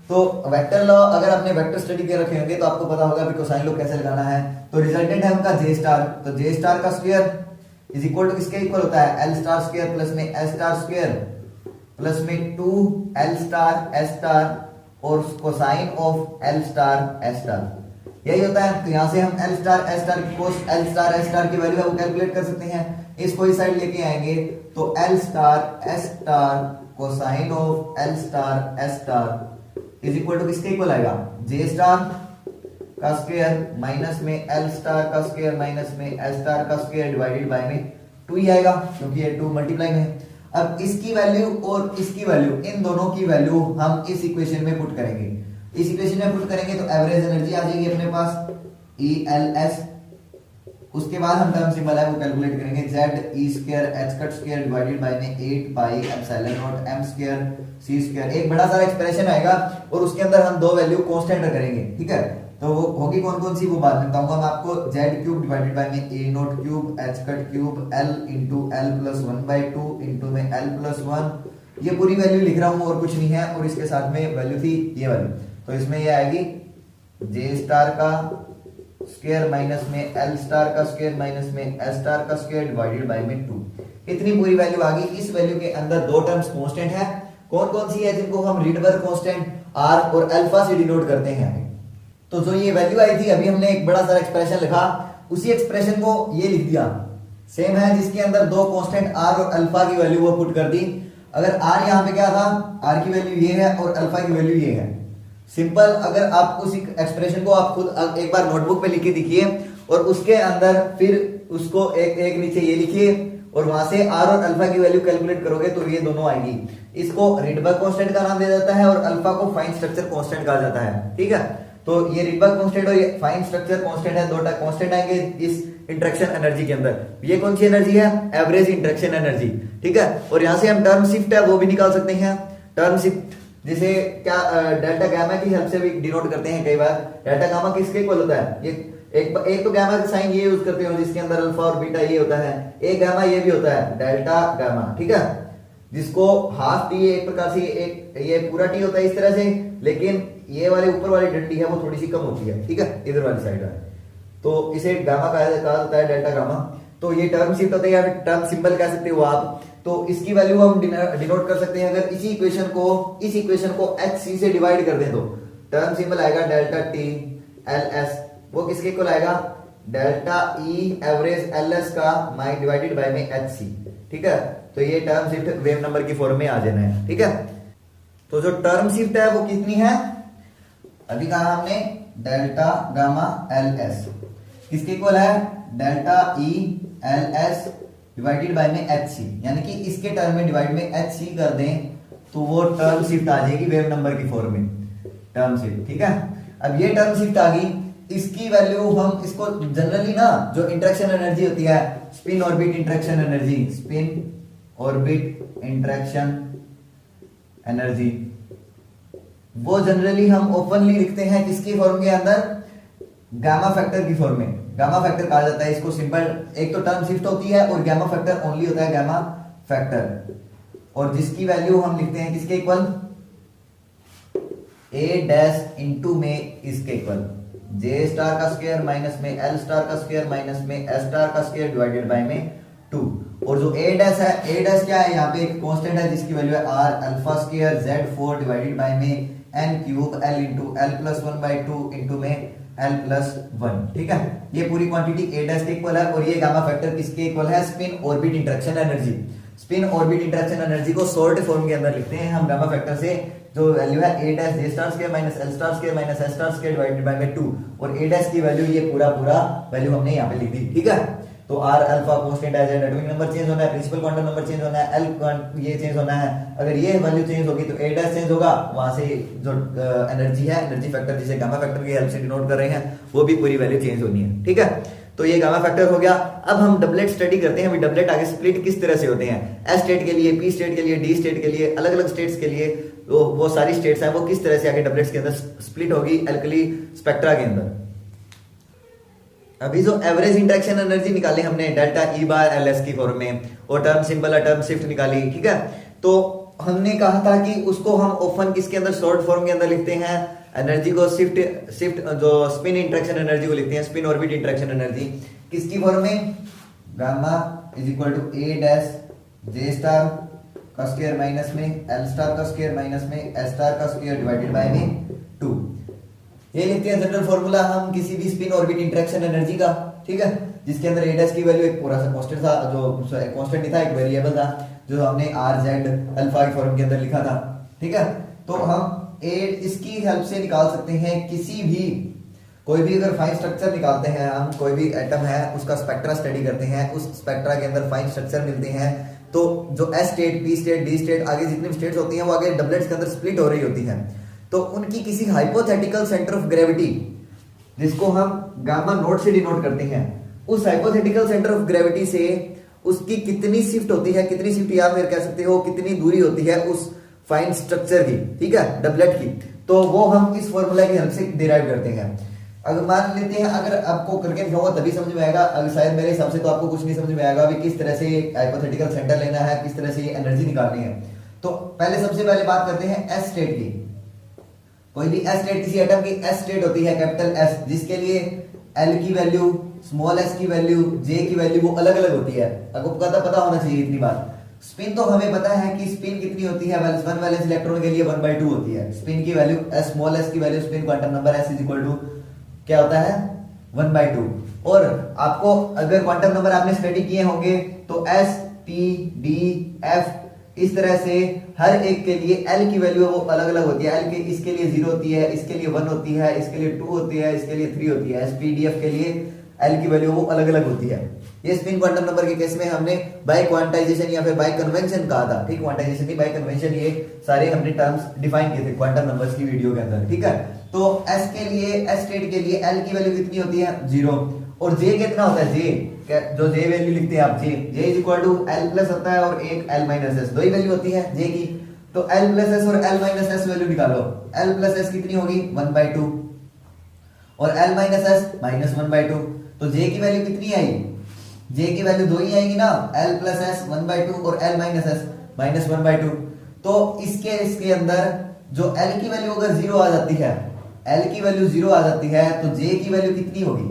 तो वेक्टर लॉ अगर आपने वेक्टर स्टडी के रखे होंगे तो आपको पता होगा कि कोसाइन लॉ कैसे लगाना है। तो रिजल्टेंट है उनका जे स्टार, तो जे स्टार का स्क्वायर इज इक्वल टू किसके इक्वल होता है, एल स्टार स्क्वायर प्लस में एस स्टार स्क्वायर प्लस में 2 एल स्टार एस स्टार और cosine of L star S star, यही होता है। तो यहां से हम एल स्टार एस स्टार की कोस एल स्टार एस स्टार की वैल्यू है वो कैलकुलेट कर सकते हैं। इसको इस साइड लेके आएंगे तो L star S star cosine of L star S star is equal to किसके इक्वल आएगा, जे स्टार का स्क्वायर माइनस में एल स्टार का स्क्वायर माइनस में एस स्टार का स्क्वायर डिवाइडेड बाय में 2 ही आएगा, क्योंकि ये 2 मल्टीप्लाई में। अब इसकी वैल्यू और इसकी वैल्यू, इन दोनों की वैल्यू हम इस इक्वेशन में पुट करेंगे। इस इक्वेशन में पुट करेंगे तो एवरेज एनर्जी आ जाएगी अपने पास ELS। उसके बाद हम टर्म सिंबल है वो कैलकुलेट करेंगे, Z E square H cut square divided by में 8 pi epsilon not M square C square. एक बड़ा सारा एक्सप्रेशन आएगा और उसके अंदर हम दो वैल्यू कांस्टेंट करेंगे, ठीक है। तो वो होगी कौन कौन सी वो बाद में बताऊंगा मैं आपको। Z क्यूब डिवाइडेड बाय में A not cube H cut cube L into L plus 1/2 into में L प्लस 1, ये पूरी वैल्यू लिख रहा हूं और कुछ नहीं है। और इसके साथ में वैल्यू थी ये वाली, तो इसमें ये आएगी J स्टार का स्क्वायर माइनस में एल स्टार का स्क्वायर माइनस में एस स्टार का स्क्वायर डिवाइडेड बाय में 2। इतनी पूरी वैल्यू आ गई। इस वैल्यू के अंदर दो टर्म्स कांस्टेंट है, कौन कौन सी है, जिनको हम रिडबर्ग कांस्टेंट आर और अल्फा से डिनोट करते हैं। तो जो ये वैल्यू आई थी, अभी हमने एक बड़ा सारा एक्सप्रेशन लिखा, उसी एक्सप्रेशन को ये लिख दिया, सेम है, जिसके अंदर दो कांस्टेंट आर और अल्फा की वैल्यू वो पुट कर दी। अगर आर यहां पे क्या था, आर की वैल्यू ये है और अल्फा की वैल्यू ये है। सिंपल, अगर आप उस एक्सप्रेशन को आप खुद एक बार नोटबुक पे लिख के दिखिए और उसके अंदर फिर उसको एक एक नीचे ये लिखिए और वहां से आर और अल्फा की वैल्यू कैलकुलेट करोगे तो ये दोनों आएगी। इसको रिडबर्ग कांस्टेंट का नाम दिया जाता है और अल्फा को फाइन स्ट्रक्चर कांस्टेंट कहा जाता है, ठीक है। तो ये रिडबर्ग कांस्टेंट और ये फाइन स्ट्रक्चर कांस्टेंट है, दो कांस्टेंट आएंगे इस इंटरेक्शन एनर्जी के अंदर। ये कौन सी एनर्जी है, एवरेज इंटरेक्शन एनर्जी, ठीक है। और यहां से हम टर्म शिफ्ट है वो भी निकाल सकते हैं। टर्म शिफ्ट जिसे क्या डेल्टा गामा की हेल्प से भी डिनोट करते हैं कई बार। डेल्टा गामा किसके इक्वल होता है, ये एक तो गामा का साइन ये यूज करते हो जिसके अंदर अल्फा और बीटा ये होता है, एक गामा ये भी होता है डेल्टा गामा, ठीक है, जिसको हाफ टी एक प्रकार से एक ये पूरा टी होता है इस तरह से, लेकिन ये वाले ऊपर वाली डंडी है वो थोड़ी सी कम होती है, ठीक है, इधर वाली साइड है, तो इसे गामा कहा जाता है, डेल्टा गामा। तो ये टर्म शिफ्ट होता है या फिर टर्म सिंबल कह सकते हो आप। तो इसकी वैल्यू हम डिनोट कर सकते हैं। अगर इस इक्वेशन को HC से डिवाइड कर दें तो टर्म सिंबल आएगा डेल्टा टी LS, वो किसके इक्वल आएगा, डेल्टा E एवरेज LS का माई डिवाइडेड बाय में HC, ठीक है। तो ये टर्म शिफ्ट वेव नंबर की फॉर्म में आ जाना है, ठीक है। तो जो टर्म शिफ्ट है वो कितनी है, अभी कहा हमने डेल्टा गामा LS किसके इक्वल है, delta E LS divided by में HC, यानी कि इसके टर्म में डिवाइड में HC कर दें तो वो टर्म शिफ्ट आ जाएगी वेव नंबर की फॉर्म में, टर्म शिफ्ट, ठीक है। अब ये टर्म शिफ्ट आ गई, इसकी वैल्यू हम इसको जनरली ना जो इंटरेक्शन एनर्जी होती है, spin orbit interaction energy, spin orbit interaction energy, वो जनरली हम ओपनली लिखते हैं किसकी फॉर्म के अंदर, गामा फैक्टर की फॉर्म में। गामा फैक्टर कहा जाता है इसको, सिंपल एक तो टर्म शिफ्ट होती है और गामा फैक्टर ओनली होता है गामा फैक्टर, और जिसकी वैल्यू हम लिखते हैं किसके इक्वल, ए डैश इंटू में इसके इक्वल जे स्टार का स्क्वायर माइनस में एल स्टार का स्क्वायर माइनस में एस स्टार का स्क्वायर डिवाइडेड बाय में 2। और जो ए डैश है, ए डैश क्या है, यहाँ पे एक कांस्टेंट है जिसकी वैल्यू है R alpha square Z4 divided by में n cube l into L plus 1/2 into में l प्लस 1। ठीक है, ये पूरी क्वांटिटी ए डैश के इक्वल है, और ये गामा फैक्टर किसके इक्वल है, spin orbit interaction energy. Spin orbit interaction energy को शॉर्ट फॉर्म के अंदर लिखते हैं हम गामा फैक्टर से, जो वैल्यू है A dash J star square minus L star square minus S star square divided by में 2, और ए डैश की वैल्यू ये पूरा वैल्यू हमने यहाँ पे लिख दी। ठीक है, तो आर अल्फा कांस्टेंट है, एटॉमिक नंबर चेंज होना है, प्रिंसिपल क्वांटम नंबर चेंज होना है, एल ये चेंज होना है। अगर ये वैल्यू चेंज होगी तो ए डैश चेंज होगा, वहां से जो एनर्जी है, एनर्जी फैक्टर जिसे गामा फैक्टर की हेल्प से डिनोट कर रहे हैं, वो भी पूरी वैल्यू चेंज होनी है। ठीक है, तो ये गामा फैक्टर हो गया। अब हम डबलेट स्टडी करते हैं, डबलेट आगे स्प्लिट किस तरह से होते हैं, एस स्टेट के लिए, पी स्टेट के लिए, डी स्टेट के लिए, अलग अलग स्टेट्स के लिए, तो वो सारी स्टेट्स हैं वो किस तरह से आगे डबलेट्स के अंदर स्प्लिट होगी एल्कली स्पेक्ट्रा के अंदर। अभी जो एवरेज इंटरेक्शन एनर्जी निकाली हमने डेल्टा ई बार एल एस की फॉर्म में, और टर्म सिंपल टर्म शिफ्ट निकाली। ठीक है, तो हमने कहा था कि उसको हम ओपन किसके अंदर, शॉर्ट फॉर्म के अंदर लिखते हैं, एनर्जी को शिफ्ट जो स्पिन इंटरेक्शन एनर्जी को लिखते हैं स्पिन ऑर्बिट इंटरेक्शन एनर्जी किसकी फॉर्म में, gamma is equal to A dash J star का स्क्वायर माइनस में एल स्टार का स्क्वायर माइनस में एस स्टार का स्क्वायर डिवाइडेड बाय में 2। ये लिखते हैं जनरल फॉर्मूला हम किसी भी स्पिन ऑर्बिट इंटरेक्शन एनर्जी का। ठीक है, जिसके अंदर ए डैश की वैल्यू एक पूरा सा कांस्टेंट था, जो कांस्टेंट नहीं था, एक वेरिएबल था जो हमने आर जेड अल्फा की फॉर्म के अंदर लिखा था। ठीक है, तो हम इसकी हेल्प से निकाल सकते हैं किसी भी, कोई भी अगर फाइन स्ट्रक्चर निकालते हैं हम, कोई भी एटम है उसका स्पेक्ट्रा स्टडी करते हैं, उस स्पेक्ट्रा के अंदर फाइन स्ट्रक्चर मिलते हैं, तो जो S state, P state, D state, आगे जितनी भी स्टेट्स होती हैं वो आगे डबलेट्स के अंदर स्प्लिट हो रही होती हैं, तो उनकी किसी हाइपोथेटिकल सेंटर ऑफ ग्रेविटी, जिसको हम गामा नोट से डिनोट करते हैं, उस हाइपोथेटिकल सेंटर ऑफ ग्रेविटी से उसकी कितनी शिफ्ट होती है, कितनी शिफ्ट या फिर कह सकते हो कितनी दूरी होती है उस फाइन स्ट्रक्चर की, ठीक है, डबलेट की, तो वो हम इस फॉर्मूला की हेल्प से डिराइव करते हैं। अगर मान लेते हैं, अगर आपको करके दिखाऊंगा तभी समझ में आएगा, अगर शायद मेरे हिसाब से तो आपको कुछ नहीं समझ में आएगा भी किस तरह से हाइपोथेटिकल सेंटर लेना है, किस तरह से एनर्जी निकालनी है। तो पहले सबसे पहले बात करते हैं एस स्टेट की। कोई भी एस स्टेट, किसी एटम की एस स्टेट होती है कैपिटल एस, जिसके लिए एल की वैल्यू, स्मॉल एस की वैल्यू, जे की वैल्यू वो अलग अलग होती है। आपको पता होना चाहिए इतनी बात। स्पिन तो हमें पता है कि स्पिन कितनी होती है, वन वैलेंस इलेक्ट्रॉन के लिए 1/2 होती है स्पिन की वैल्यू, एस स्मॉल एस की value, spin quantum number S is equal to क्या होता है 1/2। और आपको अगर क्वांटम नंबर आपने स्टडी किए होंगे तो एस पी डी एफ इस तरह से हर एक के लिए एल की वैल्यू वो अलग अलग होती है। एल के इसके लिए 0 होती है, इसके लिए 1 होती है, इसके लिए 2 होती है, इसके लिए 3 होती है। एस पी डी एफ के लिए एल की वैल्यू वो अलग अलग होती है। ये स्पिन क्वांटम नंबर के केस में हमने बाय क्वांटाइजेशन या फिर बाय कन्वेंशन कहा था, ठीक, क्वांटाइजेशन नहीं बाय कन्वेंशन, ये सारे हमने टर्म्स डिफाइन किए थे क्वांटम नंबर्स की वीडियो के अंदर, ठीक है। तो एस के लिए, एस स्टेट के लिए एल की वैल्यू कितनी होती है 0, और जे कितना होता है, जे जो जे वैल्यू लिखते हैं आप, J is equal to L plus होता है और एक एल माइनस एस, दो ही वैल्यू होती है जे की। तो एल प्लस एस और एल माइनस एस वैल्यू निकालो। एल प्लस एस कितनी होगी 1/2 और एल माइनस एस -1/2, तो जे की वैल्यू कितनी आई, जे की वैल्यू 2 ही आएगी ना, एल प्लस एस 1/2 और एल माइनस एस -1/2। तो इसके अंदर जो एल की वैल्यू अगर 0 आ जाती है, एल की वैल्यू 0 आ जाती है, तो जे की वैल्यू कितनी होगी,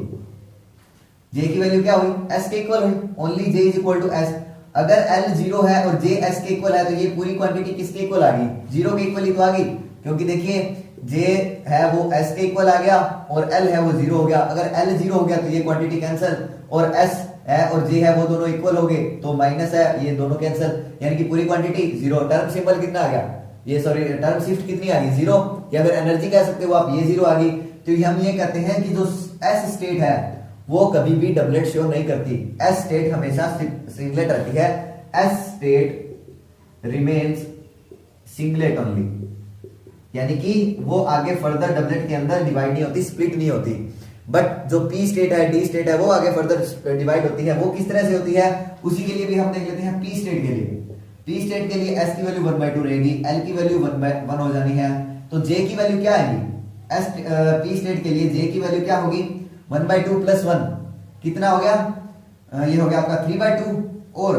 जे की वैल्यू क्या हुई, एस के इक्वल हुई, only J is equal to S. अगर एल 0 है और जे एस के इक्वल है, तो ये पूरी क्वांटिटी किसके इक्वल आ गई, 0 के इक्वल ही तो आ गई, क्योंकि देखिए जे है वो एस के इक्वल आ गया और एल है वो 0 हो गया। अगर एल 0 हो गया तो ये क्वांटिटी कैंसिल, और एस है और जे है वो दोनों इक्वल हो गए, तो माइनस है, ये दोनों कैंसिल, यानी कि पूरी क्वांटिटी 0। टर्म सिंबल कितना आ गया, ये सॉरी टर्म शिफ्ट कितनी आ गई 0, या फिर एनर्जी कह सकते हो आप, ये 0 आ गई। तो हम ये कहते हैं कि जो एस स्टेट है वो कभी भी डबलेट शो नहीं करती, एस स्टेट हमेशा सिंगलेट रहती है। S state remains singlet only, यानी कि वो आगे फर्दर डबलेट के अंदर डिवाइड नहीं होती, स्प्लिट नहीं होती। बट जो पी स्टेट है, डी स्टेट है, वो आगे फर्दर डिवाइड होती है। वो किस तरह से होती है, उसी के लिए भी हम देख लेते हैं पी स्टेट के लिए। पी स्टेट के लिए एस की वैल्यू 1/2 रहेगी, एल की वैल्यू 1 हो जानी है, तो जे की वैल्यू क्या आएगी, एस पी स्टेट के लिए जे की वैल्यू क्या होगी 1/2 + 1 कितना हो गया, ये हो गया आपका 3/2 और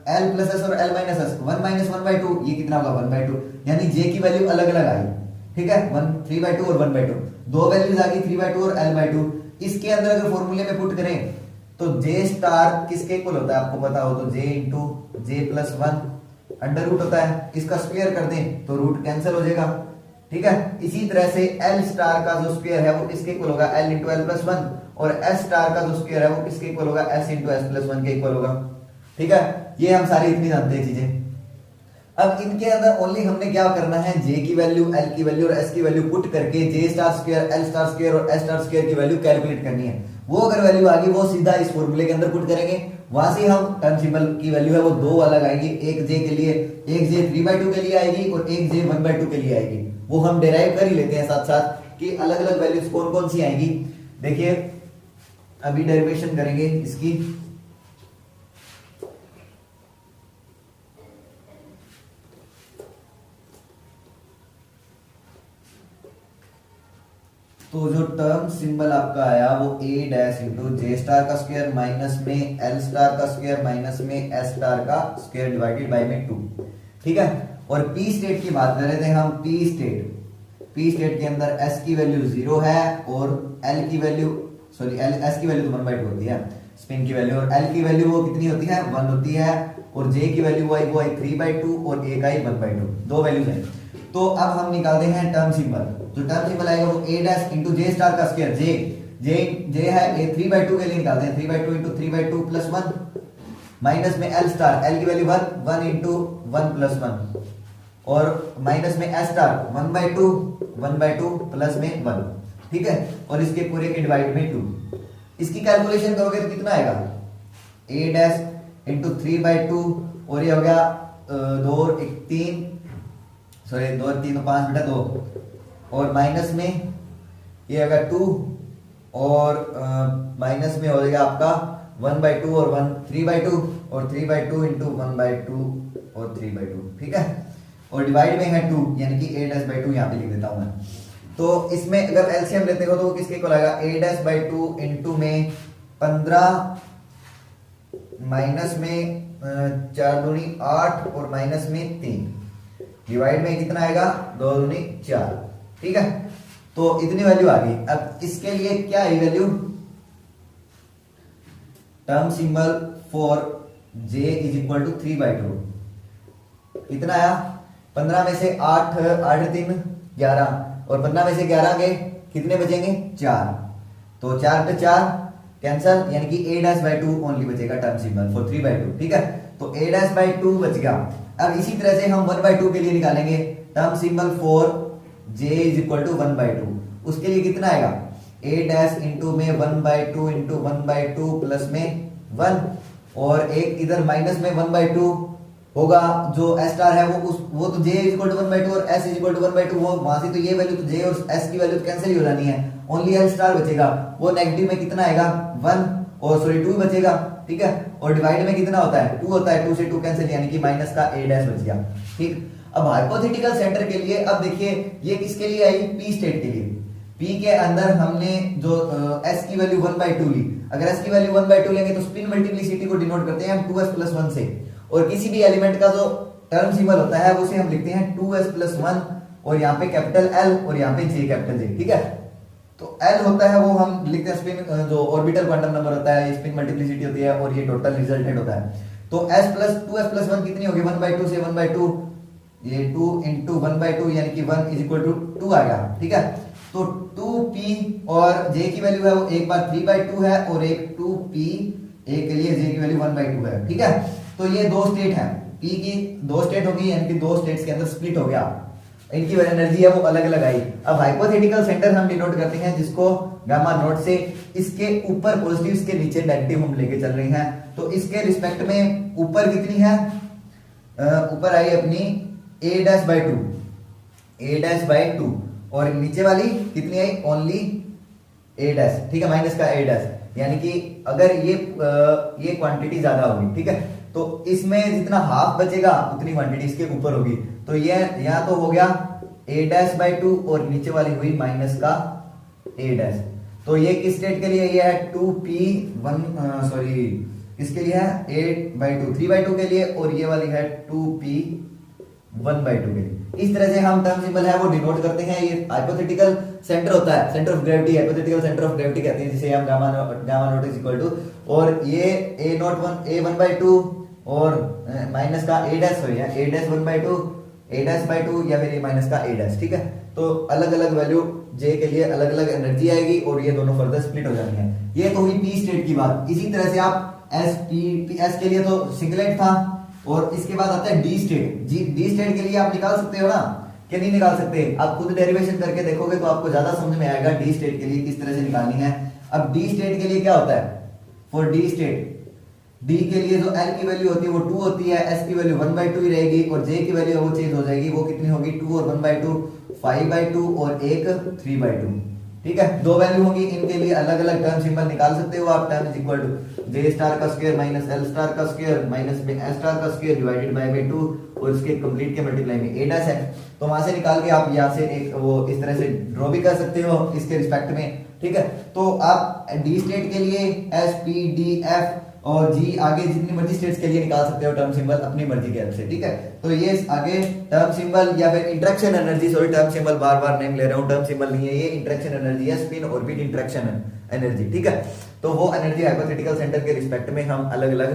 एल प्लस एस और एल माइनस एस 1 - 1/2 ये कितना होगा 1/2, यानी जे की वैल्यू अलग अलग आई, ठीक है 3/2 और 1/2 दो वैल्यूज आ गई 3/2 और l/2। इसके अंदर अगर फॉर्मूले में पुट करें तो जे स्टार किसके इक्वल होता है आपको पता हो तो जे इंटू जे प्लस 1 अंडर रूट होता है, इसका स्क्वायर कर दें तो रूट कैंसिल हो जाएगा, ठीक है। इसी तरह से एल स्टार का जो स्क्वायर है वो किसके इक्वल होगा एल इंटू एल प्लस 1 और एस स्टार का जो स्क्वायर है वो किसके इक्वल होगा एस इंटू एस प्लस 1 के इक्वल होगा, ठीक है। ये हम सारी इतनी जानते हैं चीजें। अब इनके अंदर ओनली हमने क्या करना है जे की वैल्यू एल की वैल्यू और एस की वैल्यू पुट करके J star square L star square और एस स्टार स्क्वायर की वैल्यू कैलकुलेट करनी है। वो अगर वैल्यू आ गई वो सीधा इस फॉर्मूले के अंदर पुट करेंगे, वहां से हम टर्म सिंबल की वैल्यू है वो दो अलग आएगी, एक जे के लिए एक जे 3/2 के लिए आएगी और एक जे 1/2 के लिए आएगी। वो हम डिराइव कर ही लेते हैं साथ साथ कि अलग अलग वैल्यूज कौन कौन सी आएगी। देखिए अभी डेरिवेशन करेंगे इसकी, तो जो टर्म सिंबल आपका आया वो a dash into J star का स्क्वायर माइनस में एल स्टार का स्क्वायर माइनस में एस स्टार का स्क्वायर डिवाइडेड बाय में 2, ठीक है। और पी स्टेट की बात कर रहे थे हम, पी स्टेट के अंदर s की वैल्यू 0 है और l की वैल्यू सॉरी s की वैल्यू तो 1/2 होती है स्पिन की वैल्यू, और l की वैल्यू वो कितनी होती है 1 होती है, और j की वैल्यू वो आई 3/2 और a का ही 1/2, दो वैल्यूज हैं। तो अब हम निकालते हैं टर्म सिंबल, जो टर्म सिंबल आएगा वो a dash into J star का स्क्वायर जे है a 3/2 के लिए निकालते हैं 3/2 इंटू 3/2 + 1 माइनस में एल स्टार एल की वैल्यू 1 इंटू 1 + 1 और माइनस में एस स्टार 1/2 प्लस में 1, ठीक है, और इसके पूरे के डिवाइड में 2। इसकी कैलकुलेशन करोगे तो कितना आएगा a डैश इंटू 3/2 और ये हो गया 2 और 1 3 सॉरी 2 और 3 तो 5 बेटा 2 और माइनस में ये होगा 2 और माइनस में हो जाएगा आपका 1/2 और 1 3/2 और 3/2 इंटू 1/2 और 3/2, ठीक है, और डिवाइड में है 2 यानी कि a डैश बाई 2 यहाँ पे लिख देता हूं मैं। तो इसमें अगर एलसीएम लेते हो तो वो किसके इक्वल आएगा a डैश बाई 2 इंटू में 15 माइनस में 4 दूनी 8 और माइनस में 3 डिवाइड में कितना आएगा 2 दूनी 4, ठीक है। तो इतनी वैल्यू आ गई। अब इसके लिए क्या है value term symbol for j is equal to 3/2 कितना आया 15 में से 8 8 3 11 और 15 में से 11 गए कितने बचेंगे 4, तो 4 पे 4 कैंसल यानी कि a डैश बाई 2 ओनली बचेगा टर्म सिंबल फॉर 3/2, ठीक है। तो a डैश बाई 2 बच गया। अब इसी तरह से हम 1/2 के लिए निकालेंगे term symbol for j is equal to 1/2, उसके लिए कितना आएगा a डैश इंटू में 1/2 इंटू 1/2 प्लस में 1 और एक इधर माइनस में 1/2 होगा, जो s स्टार है वो तो j इज इक्वल टू 1/2 और s इज इक्वल टू 1/2, वो वहां से तो ये वैल्यू तो j और s की वैल्यू तो कैंसिल ही हो जानी है, ओनली l स्टार बचेगा, वो नेगेटिव में कितना आएगा 1 और सॉरी 2 बचेगा, ठीक है, और डिवाइड में कितना होता है 2 होता है, 2 से 2 कैंसिल यानी कि माइनस का a डैश बच गया, ठीक। अब हाइपोथेटिकल सेंटर के लिए अब देखिए ये किसके लिए आई p स्टेट के लिए, p के अंदर हमने जो s की वैल्यू 1/2 ली, अगर s की वैल्यू 1/2 लेंगे तो स्पिन मल्टीप्लिसिटी को डिनोट करते हैं हम 2s + 1 से, और किसी भी एलिमेंट का जो टर्म सिंबल होता है उसे हम लिखते हैं 2s + 1 और यहाँ पे कैपिटल L और यहाँ पे j कैपिटल J, ठीक है। तो L होता है वो हम लिखते हैं स्पिन जो ऑर्बिटल क्वांटम नंबर होता है, स्पिन मल्टीप्लिसिटी होती है और ये टोटल रिजल्टेंट होता है। तो s प्लस 2s + 1 कितनी होगी 1/2 से 1/2 ये 2 इंटू 1/2 यानी कि 1 इज इक्वल टू 2 आ गया, ठीक है। तो 2p और j की वैल्यू है वो एक बार 3/2 है और एक 2p एक के लिए j की वैल्यू 1/2 है, ठीक है। तो ये दो स्टेट है, p की दो स्टेट होगी यानी कि दो स्टेट्स के अंदर स्प्लिट हो गया, इनकी एनर्जी है वो अलग अलग आई। अब हाइपोथेटिकल सेंटर हम डिनोट करते हैं जिसको गामा नोट से, इसके ऊपर पॉजिटिव इसके नीचे नेगेटिव हम लेके चल रहे हैं। तो इसके रिस्पेक्ट में ऊपर कितनी है ऊपर आई अपनी a डैश बाई 2 और नीचे वाली कितनी आई ओनली a डैश, ठीक है, माइनस का a डैश, यानी कि अगर ये क्वांटिटी ज्यादा होगी, ठीक है, तो इसमें जितना हाफ बचेगा उतनी क्वांटिटी इसके ऊपर होगी। तो ये यहां तो हो गया a डैश बाई 2 और नीचे वाली हुई माइनस का a डैश। तो ये किस स्टेट के लिए, ये है 2p1 सॉरी इसके लिए है 8/2 3/2 के लिए, और ये वाली है 2p1/2 के लिए। इस तरह से हम टर्म सिंबल है वो डिनोट करते हैं। ये हाइपोथेटिकल सेंटर होता है, centre of gravity, hypothetical centre of gravity कहते हैं जिसे हम gamma not is equal to, और ये a1/2 और माइनस का a डैश हो गया a dash 1/2 a dash by 2 या फिर ये माइनस का a डैश। ठीक है, तो अलग अलग वैल्यू j के लिए अलग अलग एनर्जी आएगी और ये दोनों फर्दर स्प्लिट हो जानी है। ये तो हुई p स्टेट की बात। इसी तरह से आप s के लिए तो सिंगलेट था, और इसके बाद आता है डी स्टेट। डी स्टेट के लिए आप निकाल सकते हो ना, कि नहीं निकाल सकते? आप खुद डेरिवेशन करके देखोगे तो आपको ज्यादा समझ में आएगा डी स्टेट के लिए किस तरह से निकालनी है। अब डी स्टेट के लिए क्या होता है, फॉर डी स्टेट डी के लिए जो एल की वैल्यू होती है वो 2 होती है, एस की वैल्यू 1/2 ही रहेगी, और जे की वैल्यू वो चेंज हो जाएगी। वो कितनी होगी, 2 और 1/2 5/2 और एक 3/2। ठीक है, दो वैल्यू होंगी, इनके लिए अलग अलग टर्म सिंबल निकाल सकते हो आप। Term is equal to J star का स्क्वायर माइनस एल स्टार का स्क्वायर माइनस एस स्टार का स्क्वायर डिवाइडेड बाय 2 और इसके कंप्लीट के मल्टीप्लाई में a डैश है। तो वहां से निकाल के आप यहाँ से एक वो इस तरह से ड्रॉ भी कर सकते हो इसके रिस्पेक्ट में। ठीक है, तो आप डी स्टेट के लिए एस पी डी एफ और जी आगे जितनी मर्जी स्टेट्स के लिए निकाल सकते हो टर्म सिंबल अपनी मर्जी के से। ठीक है, तो ये आगे टर्म सिंबल या फिर interaction energy, sorry term symbol बार बार नेम ले रहा हूं, टर्म सिंबल नहीं है ये, इंटरेक्शन एनर्जी है, स्पिन ऑर्बिट इंटरेक्शन एनर्जी। ठीक है, तो वो एनर्जी हाइपोथेटिकल सेंटर के रिस्पेक्ट में हम अलग अलग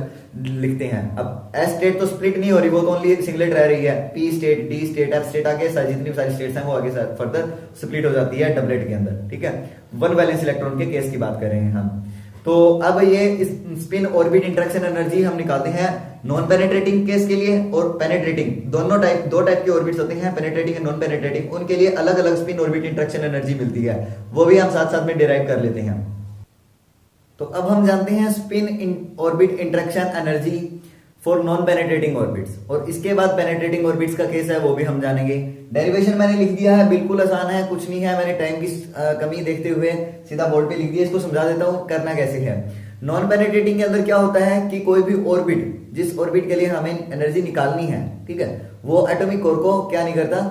लिखते हैं। अब एस स्टेट तो स्प्लिट नहीं हो रही, वो तो ओनली सिंगलेट रह रही है। P state, D state, F state आगे जितनी सारी स्टेट्स हैं वो आगे फर्दर स्प्लिट हो जाती है डबलेट के अंदर। ठीक है, वन वैलेंस इलेक्ट्रॉन के केस की बात कर रहे हैं हम। तो अब ये स्पिन ऑर्बिट इंटरेक्शन एनर्जी हम निकालते हैं नॉन पेनिट्रेटिंग केस के लिए और पेनिट्रेटिंग, दोनों दो टाइप के ऑर्बिट्स होते हैं, पेनिट्रेटिंग एंड नॉन पेनिट्रेटिंग। उनके लिए अलग अलग स्पिन ऑर्बिट इंटरेक्शन एनर्जी मिलती है, वो भी हम साथ साथ में डिराइव कर लेते हैं। तो अब हम जानते हैं spin orbit interaction energy for non penetrating orbits, और इसके बाद पेनिट्रेटिंग ऑर्बिट्स का केस है वो भी हम जानेंगे। डेरिवेशन मैंने लिख दिया है, बिल्कुल आसान है, कुछ नहीं है, मैंने टाइम की कमी देखते हुए सीधा बोर्ड पे लिख दिया। इसको समझा देता हूं करना कैसे है। नॉन पेनिट्रेटिंग के अंदर क्या होता है कि कोई भी ऑर्बिट, जिस ऑर्बिट के लिए हमें एनर्जी निकालनी है, ठीक है, वो एटॉमिक कोर को क्या नहीं करता,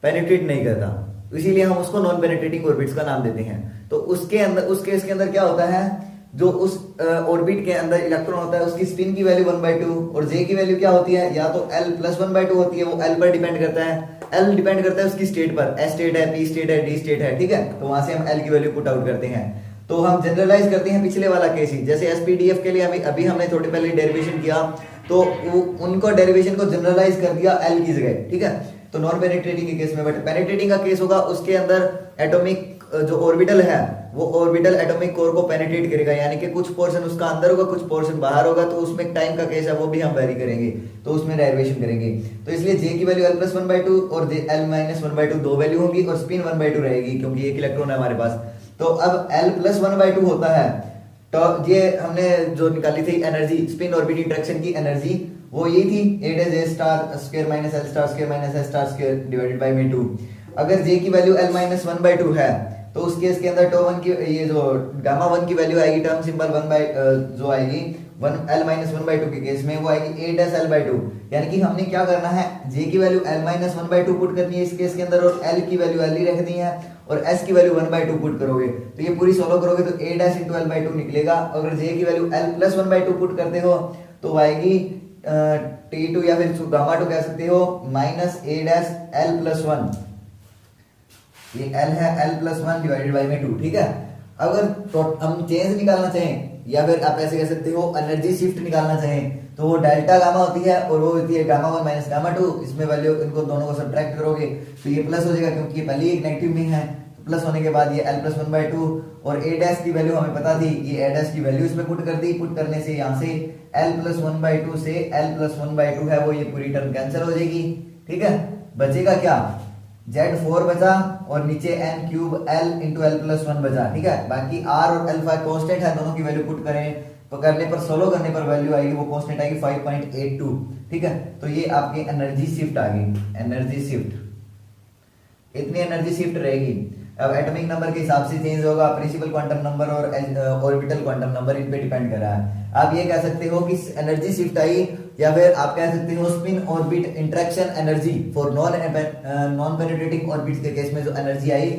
पेनिट्रेट नहीं करता, इसीलिए हम उसको नॉन पेनिट्रेटिंग ऑर्बिट्स का नाम देते हैं। तो उसके अंदर, उस केस के अंदर क्या होता है, जो उस ऑर्बिट के अंदर इलेक्ट्रॉन होता है उसकी स्पिन की वैल्यू 1/2 और जे की वैल्यू क्या होती है, या तो l प्लस 1/2 होती है, वो l पर डिपेंड करता है, l डिपेंड करता है उसकी स्टेट पर, s स्टेट है, p स्टेट है, d स्टेट है। ठीक है, तो वहां से हम l की वैल्यू पुट आउट करते हैं। तो हम जनरलाइज करते हैं पिछले वाला केस ही, जैसे एसपीडीएफ के लिए अभी हमने थोड़ी पहले डेरिवेशन किया, तो उनको डेरिवेशन को जनरलाइज कर दिया l की जगह। ठीक है, तो नॉन पेनिट्रेटिंग के केस में, बट पेनिट्रेटिंग का केस होगा उसके अंदर एटॉमिक जो ऑर्बिटल है वो ऑर्बिटल एटॉमिक कोर को पेनिट्रेट करेगा, यानी कि कुछ पोर्शन उसका अंदर होगा, कुछ पोर्शन बाहर होगा, तो उसमें टाइम का केस है वो भी हम वेरी करेंगे, तो उसमें डेरिवेशन करेंगे। तो इसलिए जे की वैल्यू l प्लस 1/2 और l माइनस 1/2 दो वैल्यू होगी, और स्पिन 1/2 रहेगी क्योंकि एक इलेक्ट्रॉन है हमारे पास। तो अब l प्लस 1/2 होता है, तो ये हमने जो निकाली थी एनर्जी स्पिन ऑर्बिट इंटरेक्शन की एनर्जी, वो ये थी a star square minus l star square minus s star square divided by 2। अगर j की वैल्यू l माइनस 1/2 है तो उस केस के अंदर टो 1 की ये जो गामा 1 की वैल्यू आएगी, टर्म सिंबल 1 जो आएगी 1 l माइनस 1/2 के केस में वो आएगी a डैश l/2, यानी कि हमने क्या करना है, j की वैल्यू l माइनस 1/2 पुट करनी है इस केस के अंदर, और l की वैल्यू l ही रखनी है, और s की वैल्यू 1/2 पुट करोगे तो ये पूरी सॉल्व करोगे तो a डैश इंटू l/2 निकलेगा। अगर j की वैल्यू l प्लस 1/2 पुट करते हो तो आएगी t2 या फिर गामा 2 कह सकते हो minus a dash l plus 1, ये l है l प्लस 1 डिवाइडेड बाय 2। ठीक है, अगर तो हम चेंज निकालना चाहें या फिर आप ऐसे कह सकते हो एनर्जी शिफ्ट निकालना चाहें तो वो डेल्टा गामा होती है और वो होती है गामा 1 माइनस गामा 2। इसमें वैल्यू इनको दोनों को सब्ट्रैक्ट करोगे तो ये प्लस हो जाएगा क्योंकि ये पहले एक नेगेटिव में है, प्लस होने के बाद ये l प्लस 1/2 और a डैश की वैल्यू हमें पता थी, ये a डैश की वैल्यू इसमें पुट कर दी। पुट करने से यहाँ से l प्लस 1/2 से l प्लस 1/2 है वो ये पूरी टर्म कैंसिल हो जाएगी। ठीक है, बचेगा क्या, Z4 बचा और नीचे n cube l into l plus 1 बचा। ठीक है, बाकी r और अल्फा कांस्टेंट है, दोनों की वैल्यू पुट करें तो करने पर सोल्व करने पर वैल्यू आएगी, वो कांस्टेंट आएगी 5.82। ठीक है, तो ये आपकी एनर्जी शिफ्ट आ गई, एनर्जी शिफ्ट, इतनी एनर्जी शिफ्ट रहेगी। अब एटॉमिक नंबर के हिसाब से चेंज होगा, प्रिंसिपल क्वांटम नंबर और ऑर्बिटल क्वांटम नंबर इन पे डिपेंड कर रहा है। आप ये कह सकते हो कि एनर्जी शिफ्ट आई, या फिर आप कह सकते हो spin orbit interaction energy for non penetrating orbit के केस में जो एनर्जी आई,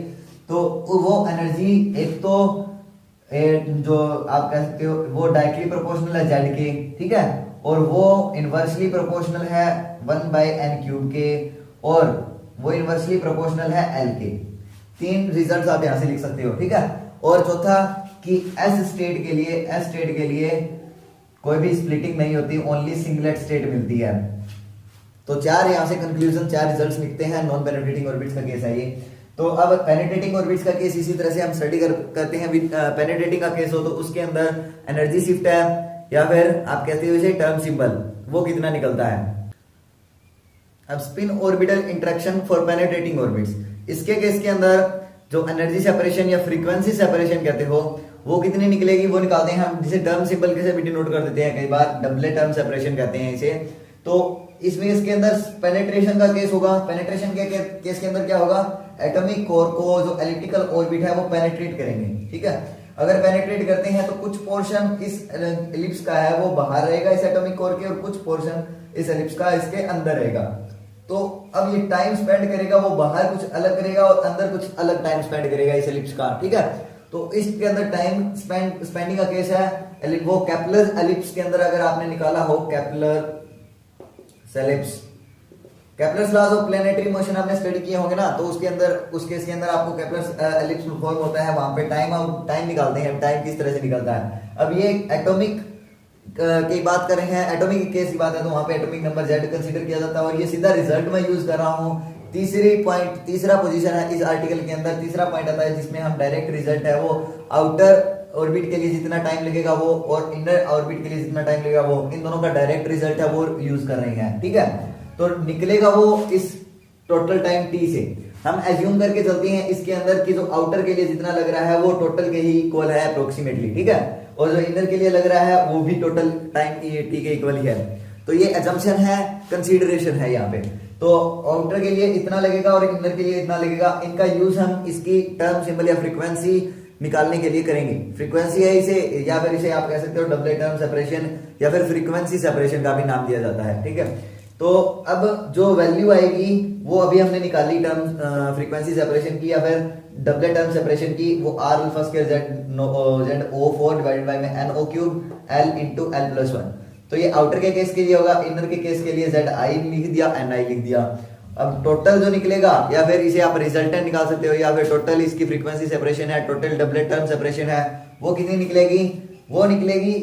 तो वो एनर्जी एक तो जो आप कह सकते हो वो डायरेक्टली प्रोपोर्शनल है जेड के, ठीक है, और वो इनवर्सली प्रोपोर्शनल है 1/n³ के, और वो इनवर्सली प्रोपोर्शनल है एल के। तीन रिजल्ट्स आप यहां से लिख सकते हो, ठीक है। और चौथा कि एस स्टेट के लिए कोई भी स्प्लिटिंग नहीं होती, ओनली सिंगलेट स्टेट मिलती है। तो चार यहां से कंक्लूजन, चार रिजल्ट्स लिखते हैं नॉन पेनिट्रेटिंग ऑर्बिट्स का केस है ये। तो अब पेनिट्रेटिंग ऑर्बिट्स का केस इसी तरह से हम स्टडी करते हैं। पेनिट्रेटिंग का केस हो तो उसके अंदर एनर्जी शिफ्ट है, या फिर आप कहते हो इसे टर्म सिंबल, वो कितना निकलता है। अब spin orbital interaction for penetrating orbits, इसके केस के अंदर जो एनर्जी सेपरेशन या फ्रीक्वेंसी सेपरेशन कहते हो वो कितनी निकलेगी, वो निकालते हैं हम, जिसे टर्म सिंबल के से भी डिनोट कर देते हैं, कई बार डबल टर्म सेपरेशन कहते हैं इसे। तो इसमें इसके अंदर पेनिट्रेशन का केस होगा। पेनिट्रेशन के केस के अंदर क्या होगा, एटॉमिक कोर को जो एलिप्टिकल ऑर्बिट है वो पेनिट्रेट करेंगे, ठीक है। अगर पेनिट्रेट करते हैं तो कुछ पोर्शन इस एलिप्स का है वो बाहर रहेगा इस एटॉमिक कोर के, और कुछ पोर्शन इस एलिप्स का इसके अंदर रहेगा। तो अब ये टाइम स्पेंड करेगा, वो बाहर कुछ अलग करेगा और अंदर कुछ अलग टाइम स्पेंड करेगा इस एलिप्स का, ठीक है। तो इसके अंदर टाइम स्पेंडिंग का केस है वो केपलर एलिप्स के अंदर अगर आपने निकाला हो, Kepler ellipse, Kepler's laws of planetary motion आपने स्टडी किए होंगे ना, तो उसके अंदर उस केस के अंदर आपको केपलर एलिप्स फॉर्म होता है, वहां पे टाइम निकालते हैं, टाइम किस तरह से निकलता है। अब ये एटॉमिक की बात कर रहे हैं, एटॉमिक केस की बात है, तो वहां पे एटॉमिक नंबर जेड कंसीडर किया जाता है। और ये सीधा रिजल्ट में यूज कर रहा हूं, तीसरा पोजीशन है इस आर्टिकल के अंदर, तीसरा पॉइंट आता है जिसमें हम डायरेक्ट रिजल्ट है वो आउटर ऑर्बिट के लिए जितना टाइम लगेगा वो, और इनर ऑर्बिट के लिए जितना टाइम लगेगा वो, इन दोनों का डायरेक्ट रिजल्ट है वो यूज कर रहे हैं, ठीक है। तो निकलेगा वो इस टोटल टाइम टी से। हम एज्यूम करके चलते हैं इसके अंदर की जो आउटर के लिए जितना लग रहा है वो टोटल के ही इक्वल है अप्रोक्सीमेटली, ठीक है, और जो इनर के लिए लग रहा है वो भी टोटल टाइम टी के इक्वल ही है। तो ये एजम्पशन है, कंसीडरेशन है यहाँ पे। तो आउटर के लिए इतना लगेगा और इनर के लिए इतना लगेगा, इनका यूज हम इसकी टर्म सिंबल या फ्रीक्वेंसी निकालने के लिए करेंगे। फ्रीक्वेंसी है इसे, या फिर इसे आप कह सकते हो डबल टर्म सेपरेशन, या फिर फ्रीक्वेंसी सेपरेशन का भी नाम दिया जाता है, ठीक है। तो अब जो वैल्यू आएगी वो अभी हमने निकाली टर्म फ्रीक्वेंसी सेपरेशन की या फिर डबल टर्म सेपरेशन की, वो r alpha square ZO4 divided by में NO³ L into L+1। तो ये आउटर के केस के लिए होगा, इनर के केस के लिए ZI लिख दिया, NI लिख दिया। अब टोटल जो निकलेगा, या फिर इसे आप रिजल्टेंट निकाल सकते हो, या फिर टोटल इसकी फ्रीक्वेंसी सेपरेशन है, टोटल डबल टर्म सेपरेशन है, वो कितनी निकलेगी, वो निकलेगी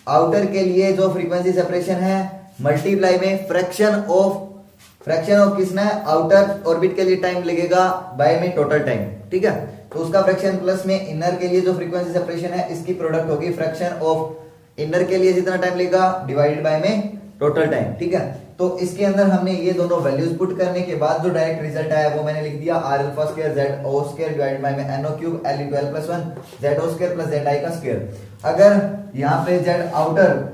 आउटर के लिए जो फ्रीक्वेंसी सेपरेशन है मल्टीप्लाई में फ्रैक्शन ऑफ किसना है, आउटर ऑर्बिट के लिए टाइम लगेगा बाय में टोटल टाइम, ठीक है। तो उसका फ्रैक्शन प्लस में इनर के लिए जो फ्रीक्वेंसी सेपरेशन है इसकी प्रोडक्ट होगी फ्रैक्शन ऑफ इनर के लिए जितना टाइम लगेगा डिवाइडेड बाय में टोटल टाइम, ठीक है। तो इसके अंदर हमने ये दोनों वैल्यूज पुट करने के बाद जो डायरेक्ट रिजल्ट आया वो मैंने लिख दिया r alpha square ZO² divided by में NO³ L into L+1 ZO² plus ZI का स्क्वायर। अगर यहाँ पे Z आउटर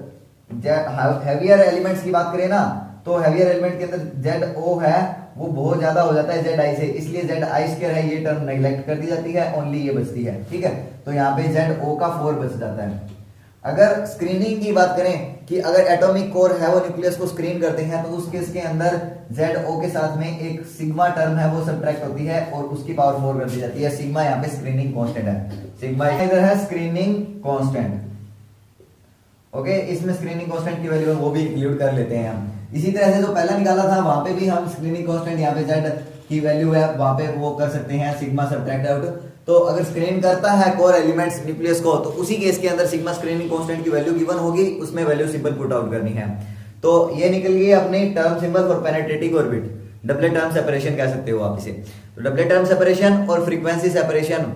हैवियर एलिमेंट्स की बात करें ना, तो हैवियर एलिमेंट के अंदर ZO है वो बहुत ज्यादा हो जाता है ZI से, इसलिए ZI² है, ये टर्म नेग्लेक्ट कर दी जाती है, ओनली ये बचती है, ठीक है। तो यहाँ पे ZO का 4 बच जाता है। अगर स्क्रीनिंग की बात करें कि अगर एटॉमिक कोर है वो न्यूक्लियस को स्क्रीन करते हैं, तो उस केस के अंदर ZO के साथ में एक सिग्मा टर्म है वो सब्ट्रैक्ट होती है और उसकी पावर 4 कर दी जाती है। सिग्मा यहाँ पे स्क्रीनिंग कांस्टेंट है, सिग्मा इधर है स्क्रीनिंग कांस्टेंट, ओके। इसमें स्क्रीनिंग कांस्टेंट की वैल्यू वो भी इंक्लूड कर लेते हैं हम। इसी तरह से जो पहला निकाला था वहां पे भी हम स्क्रीनिंग कांस्टेंट, यहाँ पे Z की वैल्यू है वहां पे वो कर सकते हैं सिग्मा सब्ट्रैक्ट आउट। तो अगर स्क्रीन करता है कोर एलिमेंट्स न्यूक्लियस को, तो उसी केस के अंदर सिग्मा स्क्रीनिंग कांस्टेंट की वैल्यू गिवन होगी, उसमें वैल्यू सिंपल पुट आउट करनी है। तो ये निकल गई अपनी term symbol for penetrating orbit, double term separation कह सकते हो आप इसे। तो डबल टर्म सेपरेशन और फ्रीक्वेंसी सेपरेशन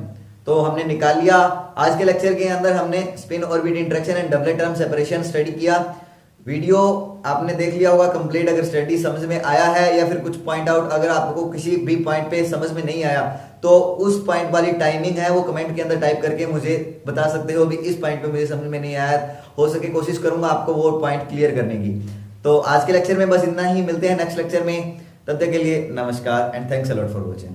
तो हमने निकाल लिया। आज के लेक्चर के अंदर हमने spin orbit interaction and double term separation study किया। वीडियो आपने देख लिया होगा कंप्लीट। अगर स्टडी समझ में आया है या फिर कुछ पॉइंट आउट अगर आपको किसी भी पॉइंट पे समझ में नहीं आया, तो उस पॉइंट वाली टाइमिंग है वो कमेंट के अंदर टाइप करके मुझे बता सकते हो भी इस पॉइंट पे मुझे समझ में नहीं आया। हो सके कोशिश करूंगा आपको वो पॉइंट क्लियर करने की। तो आज के लेक्चर में बस इतना ही, मिलते हैं नेक्स्ट लेक्चर में। तब तक के लिए नमस्कार and thanks a lot for watching.